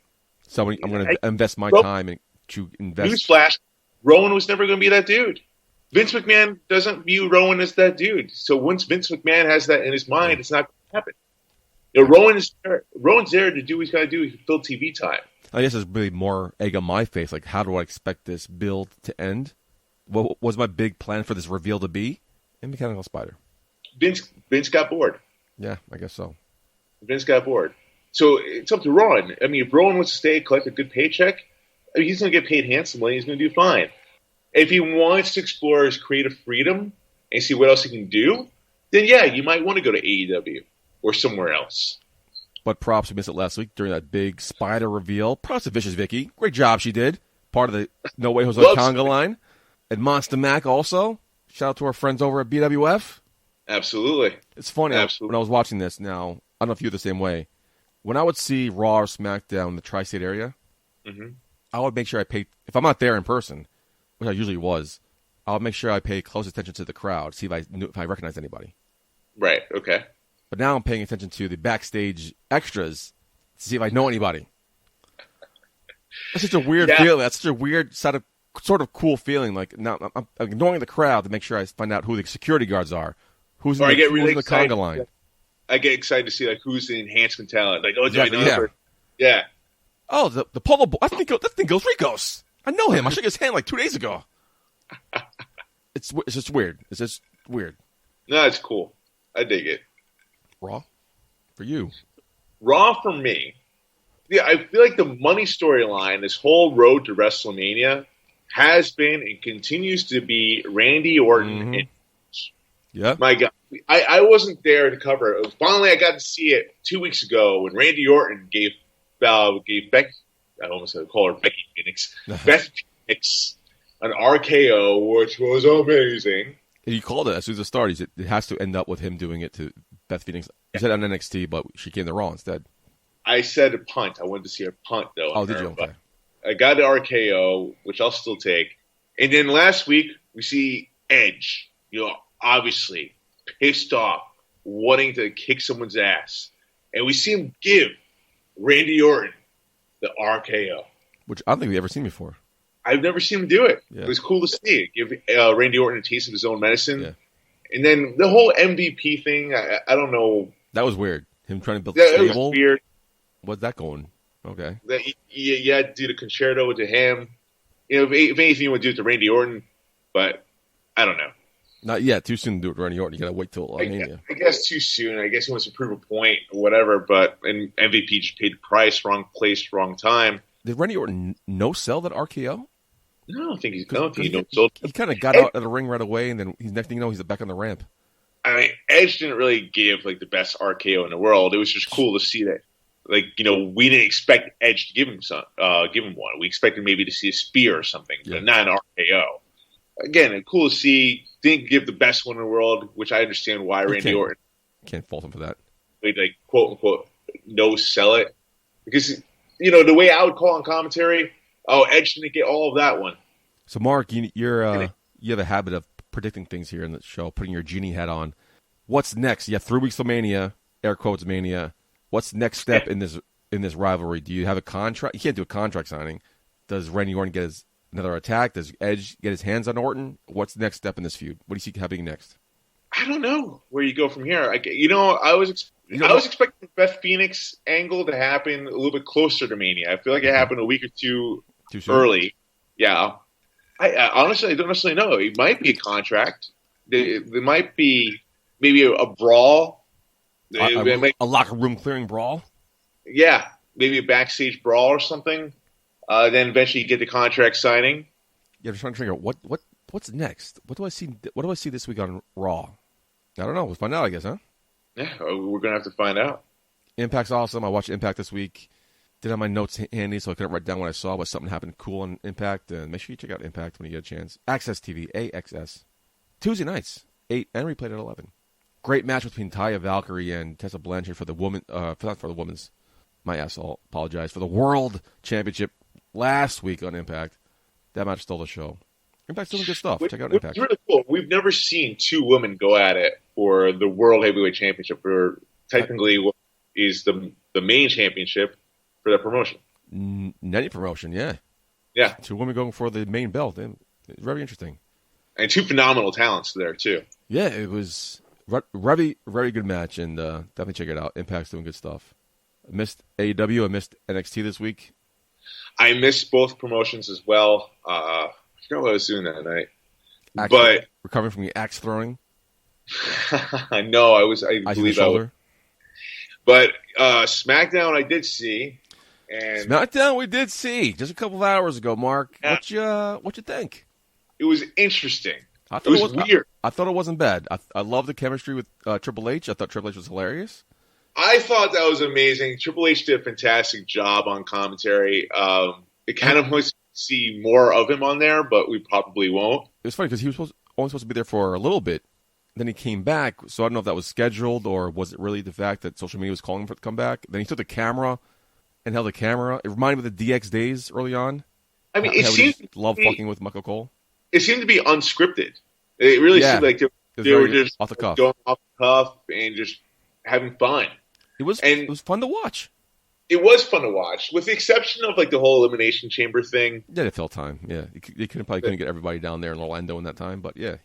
Somebody I'm going to invest my time to invest. Newsflash: Rowan was never going to be that dude. Vince McMahon doesn't view Rowan as that dude. So once Vince McMahon has that in his mind, it's not going to happen. Rowan's there to do what he's got to do. He can fill TV time. I guess there's really more egg on my face. Like, how do I expect this build to end? What was my big plan for this reveal to be? A mechanical spider. Vince got bored. Yeah, I guess so. Vince got bored. So it's up to Rowan. I mean, if Rowan wants to stay, collect a good paycheck, he's going to get paid handsomely. He's going to do fine. If he wants to explore his creative freedom and see what else he can do, then yeah, you might want to go to AEW or somewhere else. But props, we missed it last week during that big spider reveal. Props to Vicious Vicky. Great job she did. Part of the No Way Jose Conga line. And Monster Mac also. Shout out to our friends over at BWF. Absolutely. It's funny. Absolutely. When I was watching this now, I don't know if you the same way. When I would see Raw or SmackDown in the tri-state area, I would make sure I paid, if I'm not there in person, which I usually was, I would make sure I pay close attention to the crowd, see if I recognize anybody. Right, okay. But now I'm paying attention to the backstage extras to see if I know anybody. That's such a weird feeling. That's such a weird sort of cool feeling. Like now I'm ignoring the crowd to make sure I find out who the security guards are. Who's in the conga line. I get excited to see like who's the enhancement talent. Like, oh, do I know her? Yeah. Oh, the polo boy. That thing goes Ricos. I know him. I shook his hand like 2 days ago. It's just weird. It's just weird. No, it's cool. I dig it. Raw for you. Raw for me. Yeah, I feel like the money storyline, this whole road to WrestleMania, has been and continues to be Randy Orton. Yeah. My God. I wasn't there to cover it. Finally, I got to see it 2 weeks ago when Randy Orton gave Becky, I almost said call her Becky Phoenix, Beth Phoenix an RKO, which was amazing. He called it as soon as it started. He said it has to end up with him doing it to Beth Phoenix. He said on NXT, but she came to Raw instead. I said a punt. I wanted to see her punt, though. Oh, did you? Okay. I got the RKO, which I'll still take. And then last week, we see Edge, obviously pissed off, wanting to kick someone's ass. And we see him give Randy Orton the RKO. Which I don't think we've ever seen before. I've never seen him do it. Yeah. It was cool to see. Give Randy Orton a taste of his own medicine. Yeah. And then the whole MVP thing, I don't know. That was weird. Him trying to build a stable. It was weird. What's that going? Okay. You had to do the concerto to him. If anything, you would do it to Randy Orton. But I don't know. Not yet. Too soon to do it to Randy Orton. You got to wait till Mania. I guess too soon. I guess he wants to prove a point or whatever. But MVP just paid the price. Wrong place, wrong time. Did Randy Orton no-sell that RKO? No, I don't think he no-sold. He kind of got out of the ring right away, and then next thing you know, he's back on the ramp. I mean, Edge didn't really give like the best RKO in the world. It was just cool to see that. Like, we didn't expect Edge to give him one. We expected maybe to see a spear or something, but not an RKO. Again, cool to see. Didn't give the best one in the world, which I understand why Randy Orton. Can't fault him for that. Like quote unquote no sell it, because the way I would call on commentary, Edge didn't get all of that one. So Mark, you have a habit of predicting things here in the show, putting your genie hat on. What's next? You have 3 weeks till Mania, air quotes Mania. What's the next step in this rivalry? Do you have a contract? You can't do a contract signing. Does Randy Orton get another attack? Does Edge get his hands on Orton? What's the next step in this feud? What do you see happening next? I don't know where you go from here. I was expecting the Beth Phoenix angle to happen a little bit closer to Mania. I feel like it happened a week or two early. Yeah. I honestly don't necessarily know. It might be a contract. There might be maybe a brawl. A locker room clearing brawl? Yeah. Maybe a backstage brawl or something. Then eventually you get the contract signing. Yeah, I'm trying to figure out what's next. What do I see this week on Raw? I don't know. We'll find out, I guess, huh? Yeah, we're going to have to find out. Impact's awesome. I watched Impact this week. Didn't have my notes handy, so I couldn't write down what I saw, but something happened cool on Impact. And make sure you check out Impact when you get a chance. Access TV, AXS. Tuesday nights, 8, and replayed at 11. Great match between Taya Valkyrie and Tessa Blanchard for the not for the women's. My ass, I'll apologize. For the World Championship last week on Impact. That match stole the show. Impact's doing good stuff. Check out Impact. It's really cool. We've never seen 2 women go at it for the World Heavyweight Championship, or technically what is the main championship for that promotion. Any promotion, yeah. Yeah. 2 women going for the main belt. It's very interesting. And 2 phenomenal talents there, too. Yeah, it was very, very good match, and definitely check it out. Impact's doing good stuff. I missed AEW. I missed NXT this week. I missed both promotions as well. I forgot what I was doing that night. But recovering from the axe throwing. I know. I believe I was. But SmackDown I did see. And SmackDown we did see just a couple of hours ago, Mark. Yeah. What you think? It was interesting. It was weird. I thought it wasn't bad. I love the chemistry with Triple H. I thought Triple H was hilarious. I thought that was amazing. Triple H did a fantastic job on commentary. It kind of wants to see more of him on there, but we probably won't. It was funny because he was only supposed to be there for a little bit. Then he came back, so I don't know if that was scheduled or was it really the fact that social media was calling him for to come back. Then he took the camera and held the camera. It reminded me of the DX days early on. I mean, it seemed to love fucking with Michael Cole. It seemed to be unscripted. It really seemed like they were just off the cuff. going off the cuff and just having fun. It was fun to watch. It was fun to watch, with the exception of like the whole Elimination Chamber thing. Yeah, it felt time. Yeah, you couldn't get everybody down there in Orlando in that time, but yeah.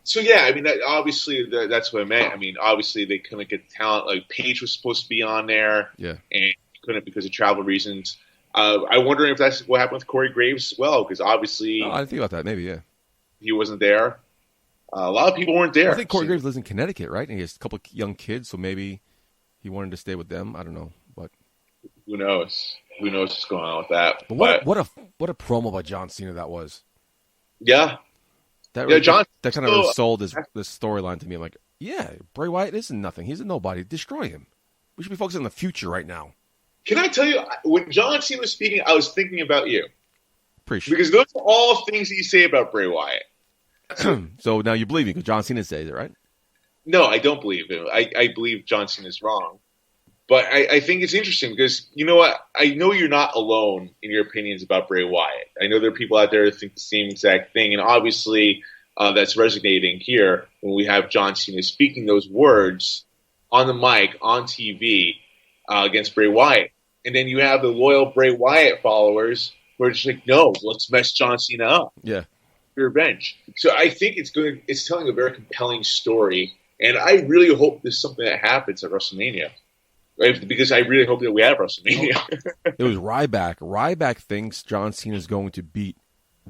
So yeah, I mean, obviously that's what I meant. I mean, obviously they couldn't get talent. Like Paige was supposed to be on there, yeah, and couldn't because of travel reasons. I'm wondering if that's what happened with Corey Graves as well, because obviously I didn't think about that. Maybe yeah, he wasn't there. A lot of people weren't there. I think Corey Graves lives in Connecticut, right? And he has a couple of young kids, so maybe he wanted to stay with them. I don't know, but who knows? Who knows what's going on with that? But what a promo by John Cena that was. Yeah. That kind of sold this storyline to me. I'm like, yeah, Bray Wyatt isn't nothing. He's a nobody. Destroy him. We should be focusing on the future right now. Can I tell you, when John Cena was speaking, I was thinking about you. Appreciate it. Because those are all things that you say about Bray Wyatt. So now you believe me because John Cena says it, right? No, I don't believe him. I believe John Cena's wrong. But I think it's interesting because, you know what? I know you're not alone in your opinions about Bray Wyatt. I know there are people out there that think the same exact thing. And obviously that's resonating here when we have John Cena speaking those words on the mic, on TV, against Bray Wyatt. And then you have the loyal Bray Wyatt followers who are just like, no, let's mess John Cena up. Yeah. Revenge. So I think it's telling a very compelling story. And I really hope this is something that happens at WrestleMania. Right? Because I really hope that we have WrestleMania. It was Ryback. Ryback thinks John Cena is going to beat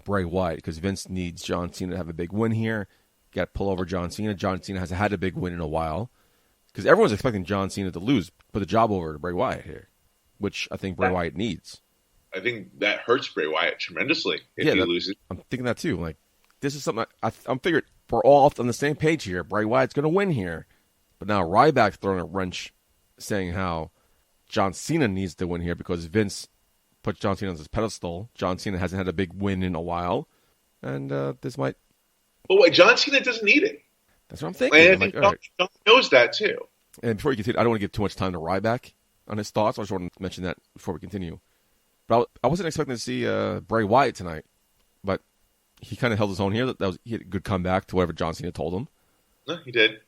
Bray Wyatt because Vince needs John Cena to have a big win here. Got to pull over John Cena. John Cena hasn't had a big win in a while because everyone's expecting John Cena to lose, put the job over to Bray Wyatt here, which I think Bray Wyatt needs. I think that hurts Bray Wyatt tremendously if he loses. I'm thinking that too. Like, this is something I'm figured we're all on the same page here. Bray Wyatt's going to win here. But now Ryback's throwing a wrench saying how John Cena needs to win here because Vince put John Cena on his pedestal. John Cena hasn't had a big win in a while. And this might... But wait, John Cena doesn't need it. That's what I'm thinking. And I think John knows that too. And before we continue, I don't want to give too much time to Ryback on his thoughts. I just want to mention that before we continue. But I wasn't expecting to see Bray Wyatt tonight. But he kind of held his own here. He had a good comeback to whatever John Cena told him. No, he did.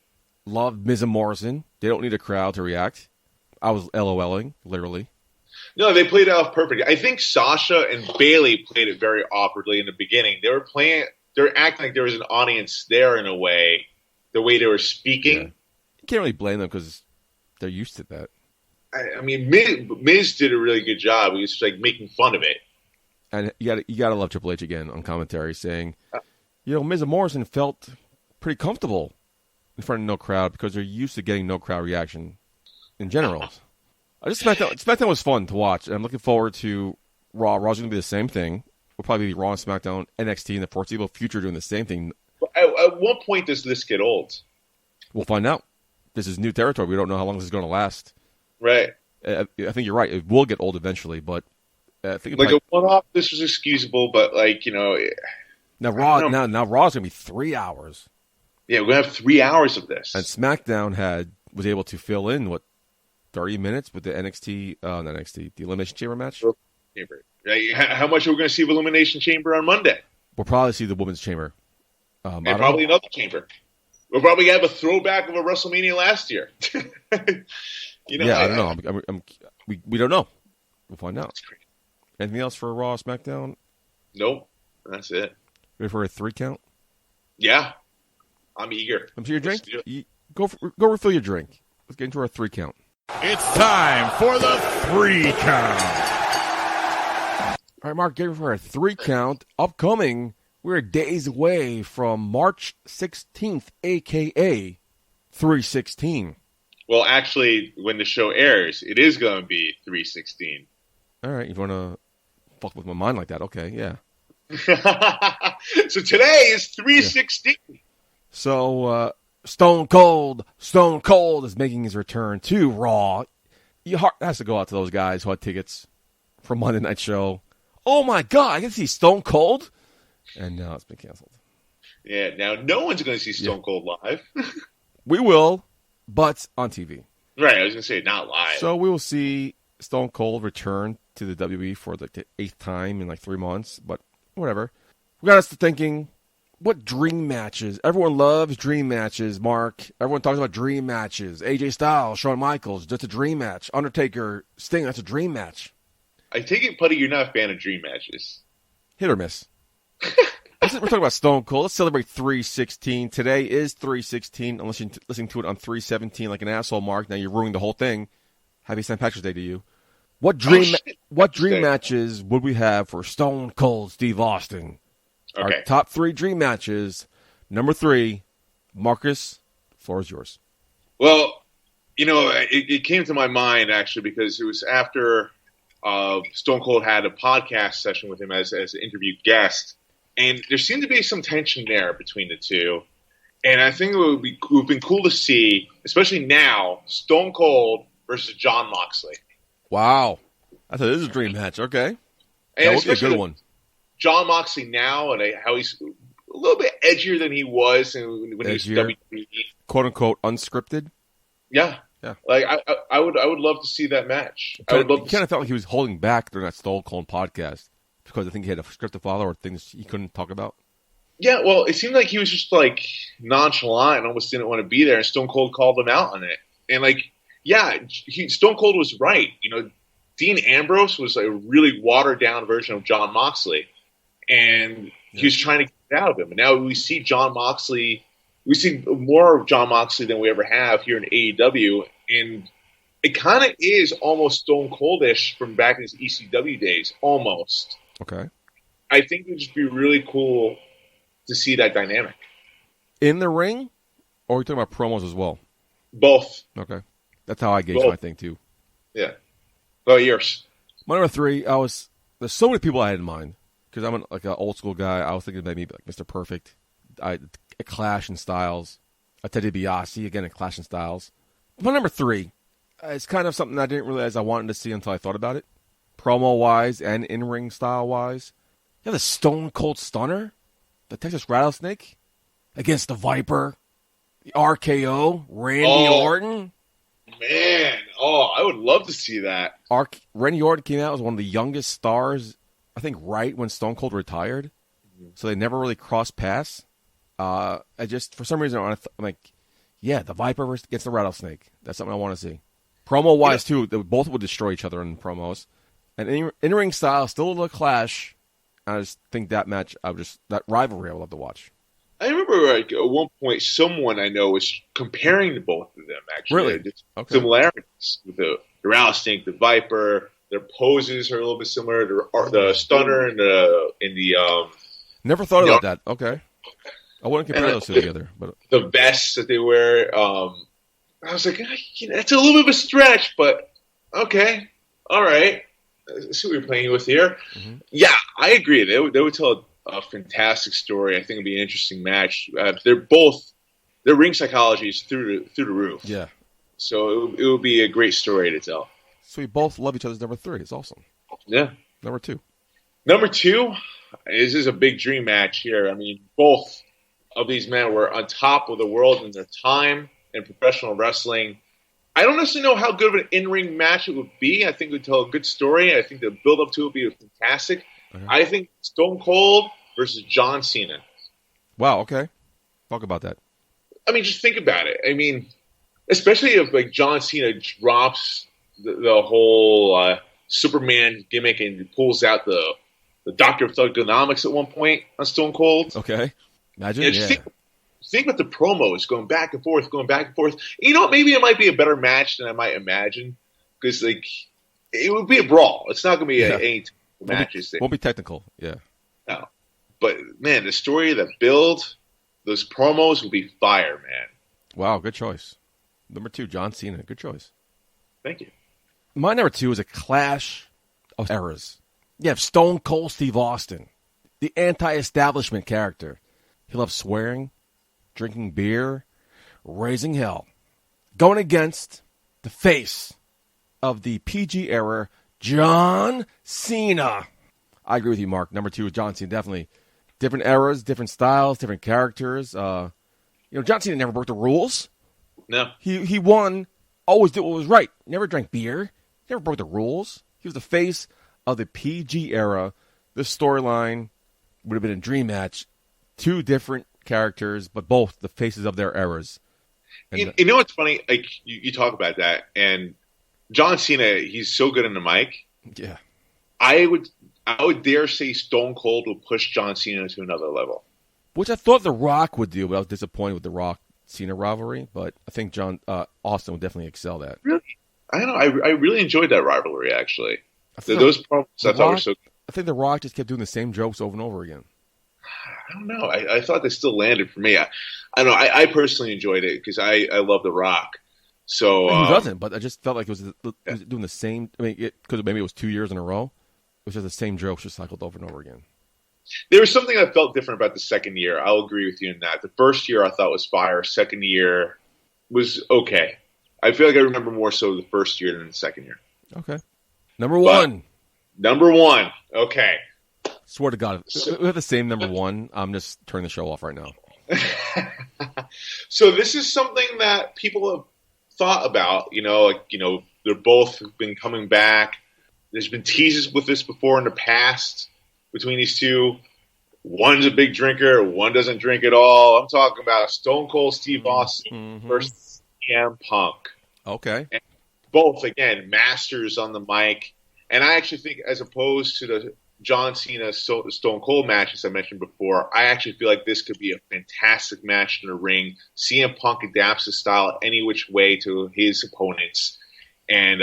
Love Miz and Morrison. They don't need a crowd to react. I was LOLing, literally. No, they played it off perfectly. I think Sasha and Bayley played it very awkwardly in the beginning. They were acting like there was an audience there in a way, the way they were speaking. Yeah. You can't really blame them because they're used to that. I mean, Miz did a really good job. He was like making fun of it. And you gotta love Triple H again on commentary saying, Miz and Morrison felt pretty comfortable in front of no crowd because they're used to getting no crowd reaction in general. SmackDown was fun to watch, and I'm looking forward to Raw. Raw's going to be the same thing. We'll probably be Raw and SmackDown, NXT in the foreseeable future doing the same thing. At what point does this get old? We'll find out. This is new territory. We don't know how long this is going to last. Right. I think you're right. It will get old eventually, but I think a one-off, this was excusable, but now Raw's going to be 3 hours. Yeah, we're going to have 3 hours of this. And SmackDown was able to fill in 30 minutes with the the Elimination Chamber match. How much are we going to see of Elimination Chamber on Monday? We'll probably see the Women's Chamber. And probably another chamber. We'll probably have a throwback of a WrestleMania last year. I don't know. We don't know. We'll find out. Anything else for Raw, SmackDown? Nope. That's it. Ready for a 3 count? Yeah. I'm eager. Let me see your drink. Go refill your drink. Let's get into our 3 count. It's time for the 3 count. All right, Mark, get ready for our 3 count. Upcoming, we're days away from March 16th, a.k.a. 316. Well, actually, when the show airs, it is going to be 316. All right, you want to fuck with my mind like that? Okay, yeah. So today is 316. Yeah. So Stone Cold is making his return to Raw. Your heart has to go out to those guys who had tickets for Monday Night Show. Oh my God, I get to see Stone Cold? And now it's been canceled. Yeah, now no one's going to see Stone Cold live. We will, but on TV. Right, I was going to say not live. So we will see Stone Cold return to the WWE for like the 8th time in like 3 months, but whatever. We got us to thinking, what dream matches? Everyone loves dream matches, Mark. Everyone talks about dream matches. AJ Styles, Shawn Michaels, that's a dream match. Undertaker, Sting, that's a dream match. I take it, Puddy, you're not a fan of dream matches. Hit or miss. We're talking about Stone Cold. Let's celebrate 3/16. Today is 3/16, unless you're listening to it on 3/17 like an asshole, Mark. Now you're ruining the whole thing. Happy St. Patrick's Day to you. What dream matches would we have for Stone Cold Steve Austin? Okay. Our top 3 dream matches. Number 3, Marcus, the floor is yours. Well, it came to my mind, actually, because it was after Stone Cold had a podcast session with him as an interview guest. And there seemed to be some tension there between the two. And I think it would have been cool to see, especially now, Stone Cold versus Jon Moxley. Wow. I thought this is a dream match. Okay. And that would be a good one. Jon Moxley now, and how he's a little bit edgier than he was when he was WWE. Quote unquote unscripted. Yeah. Like I would love to see that match. I would love. He kind of felt like he was holding back during that Stone Cold podcast because I think he had a script to follow or things he couldn't talk about. Yeah, well, it seemed like he was just like nonchalant and almost didn't want to be there, and Stone Cold called him out on it. And Stone Cold was right. Dean Ambrose was a really watered down version of Jon Moxley, and he was trying to get it out of him. And now we see Jon Moxley. We see more of Jon Moxley than we ever have here in AEW, and it kind of is almost Stone Coldish from back in his ECW days, almost. Okay. I think it would just be really cool to see that dynamic. In the ring? Or are we talking about promos as well? Both. Okay. That's how I gauge my thing, too. Yeah. Well, yours. My number 3, there's so many people I had in mind. Because I'm like an old school guy. I was thinking maybe like Mr. Perfect. A Clash in Styles. A Ted DiBiase, again, a Clash in Styles. My number 3, it's kind of something I didn't realize I wanted to see until I thought about it. Promo-wise and in-ring style-wise. You have the Stone Cold Stunner, the Texas Rattlesnake, against the Viper, the RKO, Randy Orton. Man, I would love to see that. Randy Orton came out as one of the youngest stars, I think, right when Stone Cold retired. So they never really crossed paths. For some reason, I'm like, yeah, the Viper against the Rattlesnake. That's something I want to see. Promo-wise, too, they both would destroy each other in promos. And in-ring style, still a little clash. I just think that match, that rivalry I would love to watch. I remember at one point someone I know was comparing the both of them, actually. Really? Okay. Similarities with the Rattlesnake, the Viper. Their poses are a little bit similar. The Stunner and the Never thought about that. Okay. I wouldn't compare those two together. But the vests that they wear, I was like, it's a little bit of a stretch, but okay. All right. Let's see what you're playing with here. Mm-hmm. Yeah, I agree. They would tell a fantastic story. I think it'd be an interesting match. Their ring psychology is through the roof. Yeah. So it would be a great story to tell. So we both love each other's number 3. It's awesome. Yeah. Number 2. Number 2, this is a big dream match here. I mean, both of these men were on top of the world in their time in professional wrestling. I don't necessarily know how good of an in-ring match it would be. I think it would tell a good story. I think the build-up to it would be fantastic. Okay. I think Stone Cold versus John Cena. Wow, okay. Talk about that. I mean, just think about it. I mean, especially if like John Cena drops the whole Superman gimmick and pulls out the Doctor of Thugonomics at one point on Stone Cold. Okay. Imagine, Think about the promos going back and forth. Maybe it might be a better match than I might imagine because it would be a brawl. It's not going to be any matches. Won't be technical. Yeah. No. But man, the story that build those promos will be fire, man. Wow, good choice. Number 2, John Cena. Good choice. Thank you. My number 2 is a clash of eras. You have Stone Cold Steve Austin, the anti-establishment character. He loves swearing, drinking beer, Raising Hell. Going against the face of the PG era, John Cena. I agree with you, Mark. Number 2 is John Cena, definitely. Different eras, different styles, different characters. John Cena never broke the rules. No. He won, always did what was right. Never drank beer. Never broke the rules. He was the face of the PG era. This storyline would have been a dream match. 2 different characters, but both the faces of their eras. And you know what's funny? Like you talk about that, and John Cena, he's so good in the mic. Yeah. I would dare say Stone Cold will push John Cena to another level. Which I thought The Rock would do, but I was disappointed with The Rock-Cena rivalry. But I think Austin would definitely excel that. Really? I don't know. I really enjoyed that rivalry, actually. Those promos I thought were so good. I think The Rock just kept doing the same jokes over and over again. I don't know. I thought they still landed for me. I don't know. I personally enjoyed it because I love The Rock. So who doesn't? But I just felt like it was doing the same. I mean, because maybe it was 2 years in a row. It was just the same jokes just cycled over and over again. There was something I felt different about the second year. I'll agree with you in that. The first year I thought was fire. Second year was okay. I feel like I remember more so the first year than the second year. Okay. Number one. Okay. Swear to God, if we have the same number 1, I'm just turning the show off right now. So this is something that people have thought about. They're both been coming back. There's been teases with this before in the past between these two. One's a big drinker, one doesn't drink at all. I'm talking about Stone Cold Steve Austin versus CM Punk. Okay. And both, again, masters on the mic. And I actually think, as opposed to the John Cena Stone Cold match, as I mentioned before, I actually feel like this could be a fantastic match in the ring. CM Punk adapts his style any which way to his opponents. And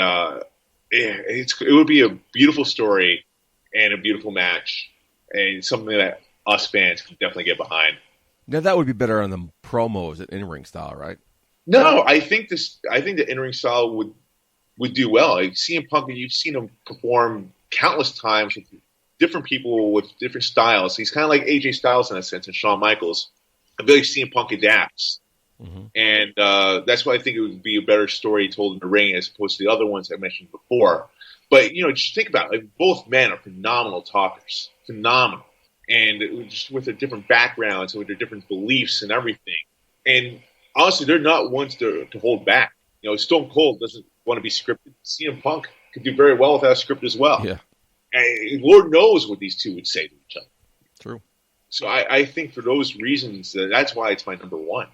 it would be a beautiful story and a beautiful match, and something that us fans can definitely get behind. Now that would be better on the promos at in-ring style, right? No, I think the in-ring style would do well. Like CM Punk, you've seen him perform countless times with different people with different styles. He's kind of like AJ Styles in a sense, and Shawn Michaels. I feel like CM Punk adapts. And that's why I think it would be a better story told in the ring as opposed to the other ones I mentioned before. But, just think about it. Like, both men are phenomenal talkers. Phenomenal. And just with their different backgrounds and with their different beliefs and everything. And honestly, they're not ones to hold back. Stone Cold doesn't want to be scripted. CM Punk could do very well without a script as well. Yeah. And Lord knows what these two would say to each other. True. So I think for those reasons, that's why it's my number 1.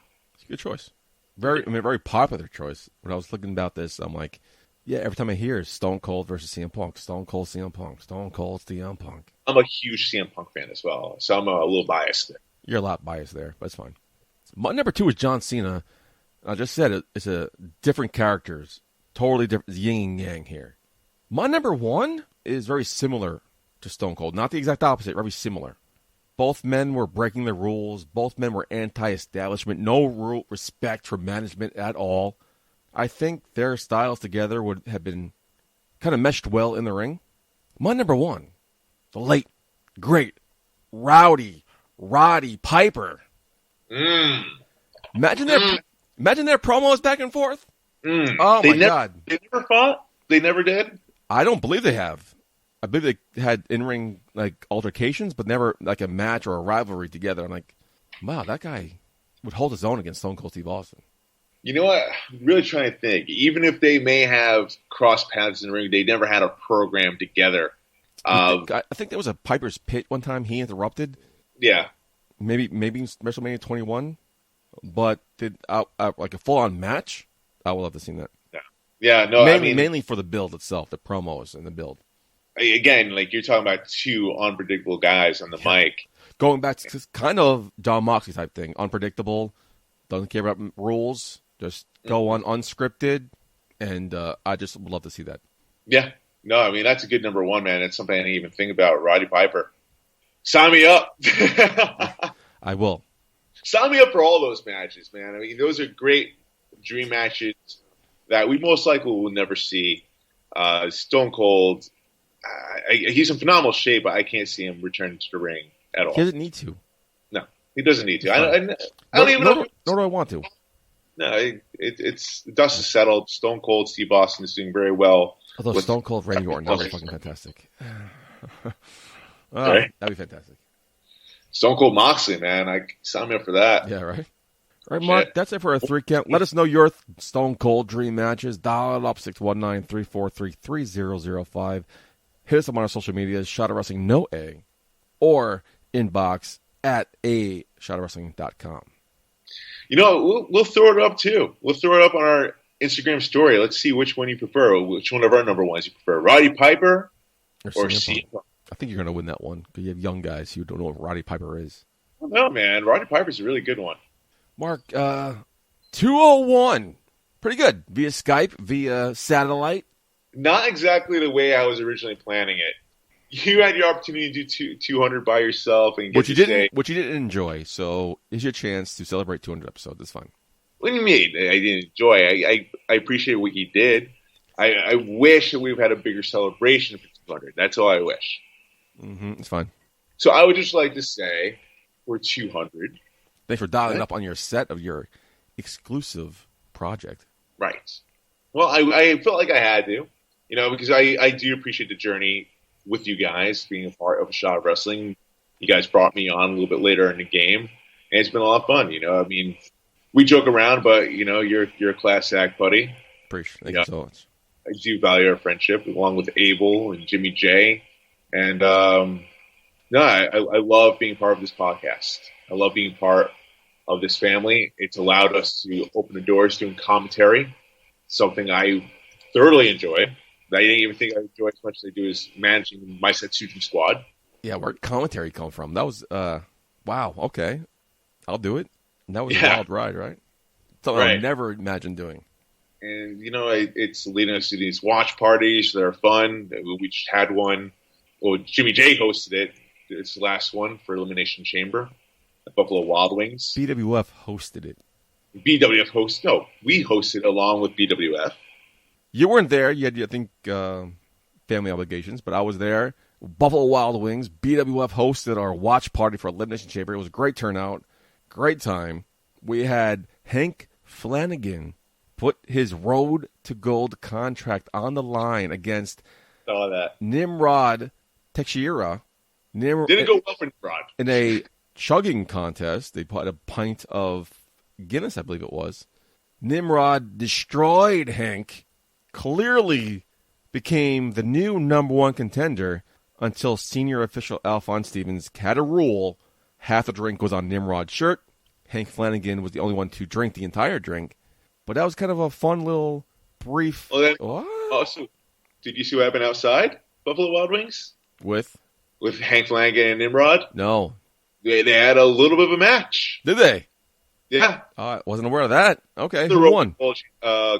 Good choice. Very popular choice. When I was looking about this, I'm like, yeah, every time I hear Stone Cold versus CM Punk, Stone Cold CM Punk, Stone Cold CM Punk. I'm a huge CM Punk fan as well, so I'm a little biased there. You're a lot biased there, but it's fine. My number 2 is John Cena. I just said it's a different characters, totally different yin and yang here. My number 1 is very similar to Stone Cold, not the exact opposite, very similar. Both men were breaking the rules. Both men were anti-establishment. No respect for management at all. I think their styles together would have been kind of meshed well in the ring. My number 1, the late, great, Roddy Piper. Imagine their promos back and forth. Oh, my God. They never fought? They never did? I don't believe they have. I believe they had in-ring altercations, but never like a match or a rivalry together. I'm like, wow, that guy would hold his own against Stone Cold Steve Austin. You know what? I'm really trying to think. Even if they may have crossed paths in the ring, they never had a program together. I think there was a Piper's Pit one time he interrupted. Yeah. Maybe WrestleMania 21, but did like a full-on match? I would love to see that. Yeah, no, mainly for the build itself, the promos and the build. Again, like you're talking about 2 unpredictable guys on the mic. Going back to kind of John Moxley type thing. Unpredictable, doesn't care about rules, just go on unscripted, and I just would love to see that. Yeah. No, that's a good number 1, man. It's something I didn't even think about. Roddy Piper. Sign me up. I will. Sign me up for all those matches, man. Those are great dream matches that we most likely will never see. Stone Cold, he's in phenomenal shape, but I can't see him return to the ring at all. He doesn't need to. No, he doesn't need to. I don't even know. Nor do I want to. No, it's the dust is settled. Stone Cold Steve Austin is doing very well. Although Stone Cold Randy Orton, that would be fucking fantastic. Right? That'd be fantastic. Stone Cold Moxley, man. I sign me up for that. Yeah, right? All right, Mark, that's it for our 3 count. Let us know your Stone Cold dream matches. Dial it up 619-343-3005. Hit us up on our social medias, Shot of Wrestling No A, or inbox at ashotofwrestling.com. You know, we'll throw it up too. We'll throw it up on our Instagram story. Let's see which one you prefer. Which one of our number ones you prefer? Roddy Piper or CM Punk? I think you're going to win that one because you have young guys who don't know what Roddy Piper is. No, man. Roddy Piper's a really good one. Mark, 201. Pretty good. Via Skype, via satellite. Not exactly the way I was originally planning it. You had your opportunity to do 200 by yourself and get which you didn't enjoy. So it's your chance to celebrate 200 episodes. That's fine. What do you mean? I didn't enjoy. I appreciate what he did. I wish that we've had a bigger celebration for 200. That's all I wish. It's fine. So I would just like to say we're 200. Thanks for dialing up on your set of your exclusive project. Right. Well, I felt like I had to, because I do appreciate the journey with you guys, being a part of a Shot of Wrestling. You guys brought me on a little bit later in the game, and it's been a lot of fun. I mean, we joke around, but you're a class act, buddy. Appreciate. Thank you so much. I do value our friendship, along with Abel and Jimmy J. And I love being part of this podcast. I love being part of this family. It's allowed us to open the doors doing commentary, something I thoroughly enjoy. I didn't even think I enjoy as much as I do as managing my Setsujin squad. Yeah, where'd commentary come from? That was, wow, okay. I'll do it. And that was a wild ride, right? Something I never imagined doing. And, it's leading us to these watch parties that are fun. We just had one. Well, Jimmy J hosted it. It's the last one for Elimination Chamber at Buffalo Wild Wings. BWF hosted it. BWF hosted. No, we hosted along with BWF. You weren't there. You had, I think, family obligations, but I was there. Buffalo Wild Wings. BWF hosted our watch party for Elimination Chamber. It was a great turnout. Great time. We had Hank Flanagan put his Road to Gold contract on the line against Nimrod Teixeira. Didn't go well for Nimrod. In a chugging contest, they put a pint of Guinness, I believe it was. Nimrod destroyed Hank, clearly became the new number one contender until senior official Alphonse Stevens had a rule. Half the drink was on Nimrod's shirt. Hank Flanagan was the only one to drink the entire drink. But that was kind of a fun little brief... So did you see what happened outside Buffalo Wild Wings? With Hank Flanagan and Nimrod? No. They had a little bit of a match. Did they? Yeah. I wasn't aware of that. Okay, the who won?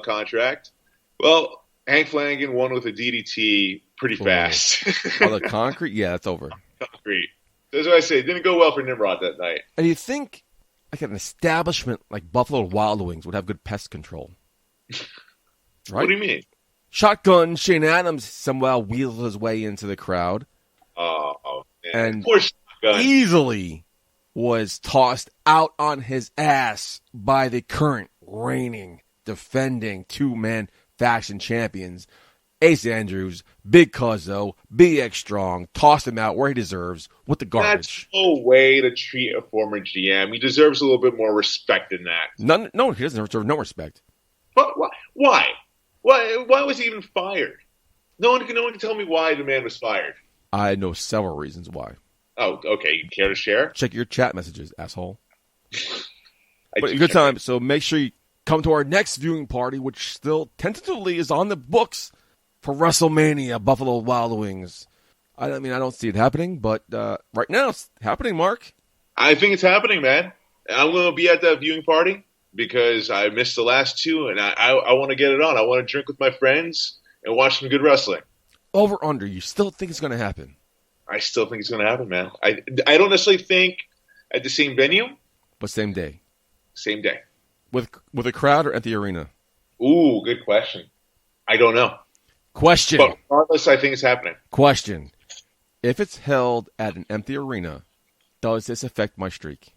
Contract. Well, Hank Flanagan won with a DDT pretty fast. The concrete? Yeah, that's over. Concrete. That's what I say. It didn't go well for Nimrod that night. And you think like an establishment like Buffalo Wild Wings would have good pest control? Right? What do you mean? Shotgun Shane Adams somehow wheeled his way into the crowd. Oh man. And poor Shotgun. Easily was tossed out on his ass by the current reigning, defending two-man faction champions. Ace Andrews, Big Cuzzo, BX Strong, tossed him out where he deserves with the garbage. That's no way to treat a former GM. He deserves a little bit more respect than that. No, he doesn't deserve no respect. But why? Why was he even fired? No one can tell me why the man was fired. I know several reasons why. Oh, okay. You care to share? Check your chat messages, asshole. But a good time. So make sure you come to our next viewing party, which still tentatively is on the books for WrestleMania, Buffalo Wild Wings. I don't see it happening, but right now it's happening, Mark. I think it's happening, man. I'm going to be at that viewing party because I missed the last two, and I want to get it on. I want to drink with my friends and watch some good wrestling. Over, under, you still think it's going to happen? I still think it's going to happen, man. I don't necessarily think at the same venue. But same day. Same day. With a crowd or at the arena? Ooh, good question. I don't know. Question. But regardless, I think it's happening. Question. If it's held at an empty arena, does this affect my streak?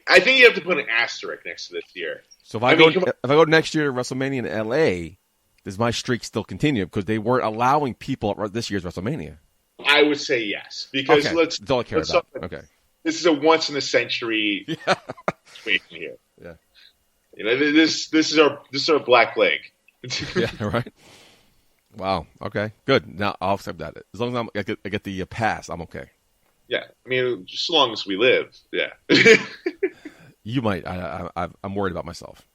I think you have to put an asterisk next to this year. So if I go next year to WrestleMania in LA, does my streak still continue? Because they weren't allowing people at this year's WrestleMania. I would say yes. Because that's all I care about. Okay. This is a once in a century situation here. Yeah. You know, this is our black leg. Yeah, right. Wow. Okay. Good. Now I'll accept that. As long as I get the pass, I'm okay. Yeah. I mean, just as long as we live. Yeah. You might. I'm worried about myself.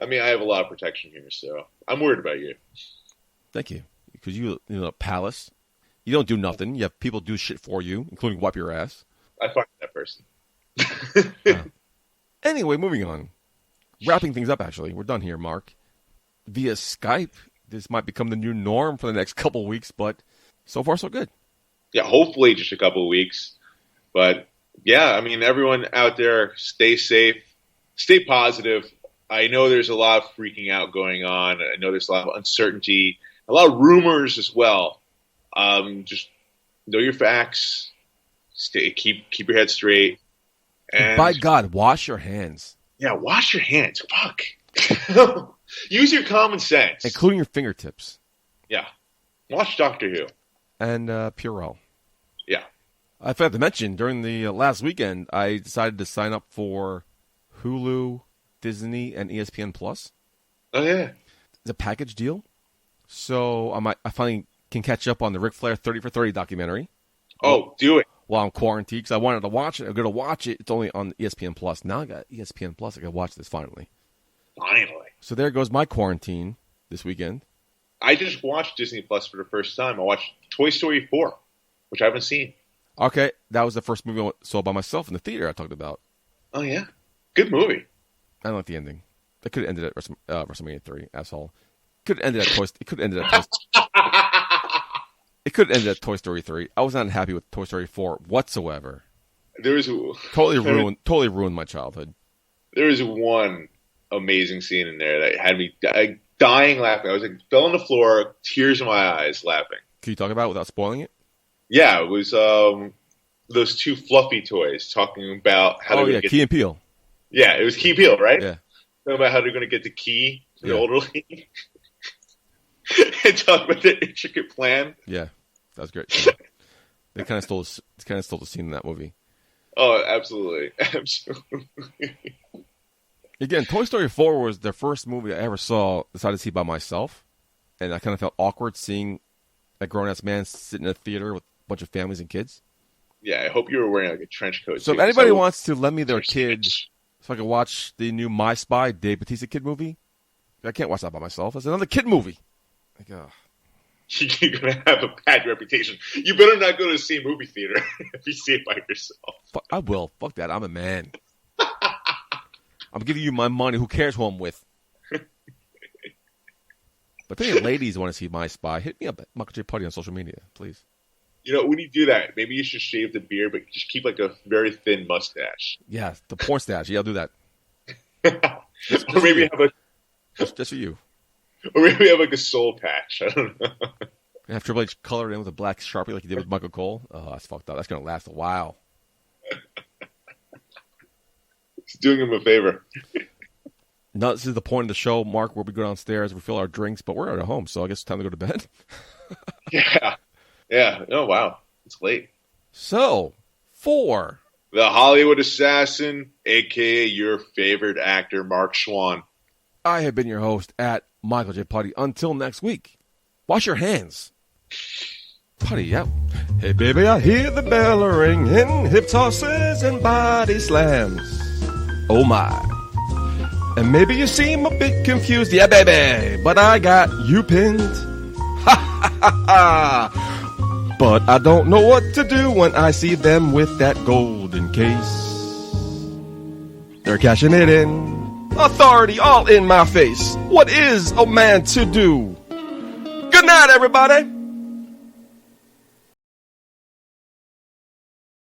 I mean, I have a lot of protection here, so I'm worried about you. Thank you. Because you know, Palace, you don't do nothing. You have people do shit for you, including wipe your ass. I fucked that person. Anyway, moving on. Wrapping things up, actually. We're done here, Mark. Via Skype, this might become the new norm for the next couple of weeks, but so far, so good. Yeah, hopefully just a couple of weeks. But, yeah, I mean, everyone out there, stay safe. Stay positive. I know there's a lot of freaking out going on. I know there's a lot of uncertainty, a lot of rumors as well. Just know your facts. Keep your head straight. And by God, wash your hands. Yeah, wash your hands. Fuck. Use your common sense. Including your fingertips. Yeah. Watch Doctor Who. And Purell. Yeah. I forgot to mention, during the last weekend, I decided to sign up for Hulu, Disney, and ESPN Plus. Oh, yeah. It's a package deal. So I finally can catch up on the Ric Flair 30 for 30 documentary. Oh, do it. While I'm quarantined, because I wanted to watch it. I'm going to watch it. It's only on ESPN Plus. Now I got ESPN Plus. I can watch this finally. Finally. So there goes my quarantine this weekend. I just watched Disney Plus for the first time. I watched Toy Story 4, which I haven't seen. Okay, that was the first movie I saw by myself in the theater I talked about. Oh, yeah? Good movie. I don't like the ending. It could have ended at WrestleMania 3, asshole. It could have ended at It could have ended at Toy Story 3. I was not happy with Toy Story 4 whatsoever. Totally ruined my childhood. There was one amazing scene in there that had me dying laughing. I was like, fell on the floor, tears in my eyes, laughing. Can you talk about it without spoiling it? Yeah, it was those two fluffy toys talking about how they're going to get... Key and Peele. Yeah, it was Key Peele, right? Yeah. Talking about how they're going to get the key to the elderly. And talk about their intricate plan. Yeah, that was great. They kind of stole the scene in that movie. Oh, absolutely. Absolutely. Again, Toy Story 4 was the first movie I ever decided to see by myself. And I kind of felt awkward seeing a grown-ass man sitting in a theater with a bunch of families and kids. Yeah, I hope you were wearing like a trench coat. So if anybody wants to lend me their kid so I can watch the new My Spy, Dave Bautista kid movie, I can't watch that by myself. It's another kid movie. Like, you're going to have a bad reputation. You better not go to the same movie theater if you see it by yourself. I will. Fuck that. I'm a man. I'm giving you my money. Who cares who I'm with? But if any ladies want to see My Spy, hit me up at Marc J Puddy on social media, please. You know, when you do that, maybe you should shave the beard, but just keep like a very thin mustache. Yeah, the porn stash. Yeah, I'll do that. Or maybe have just for you. Or maybe have like a soul patch. I don't know. And have Triple H colored in with a black Sharpie like he did with Michael Cole. Oh, that's fucked up. That's going to last a while. It's doing him a favor. No, this is the point of the show, Mark, where we go downstairs, we fill our drinks, but we're at home, so I guess it's time to go to bed. Yeah. Yeah. Oh, wow. It's late. So, for the Hollywood Assassin, a.k.a. your favorite actor, Marc Chouen. I have been your host at Michael J. Puddy. Until next week, wash your hands. Puddy out. Hey, baby, I hear the bell ringing, hip tosses and body slams. Oh, my. And maybe you seem a bit confused. Yeah, baby, but I got you pinned. Ha, ha, ha, ha. But I don't know what to do when I see them with that golden case. They're cashing it in. Authority all in my face. What is a man to do? Good night, everybody.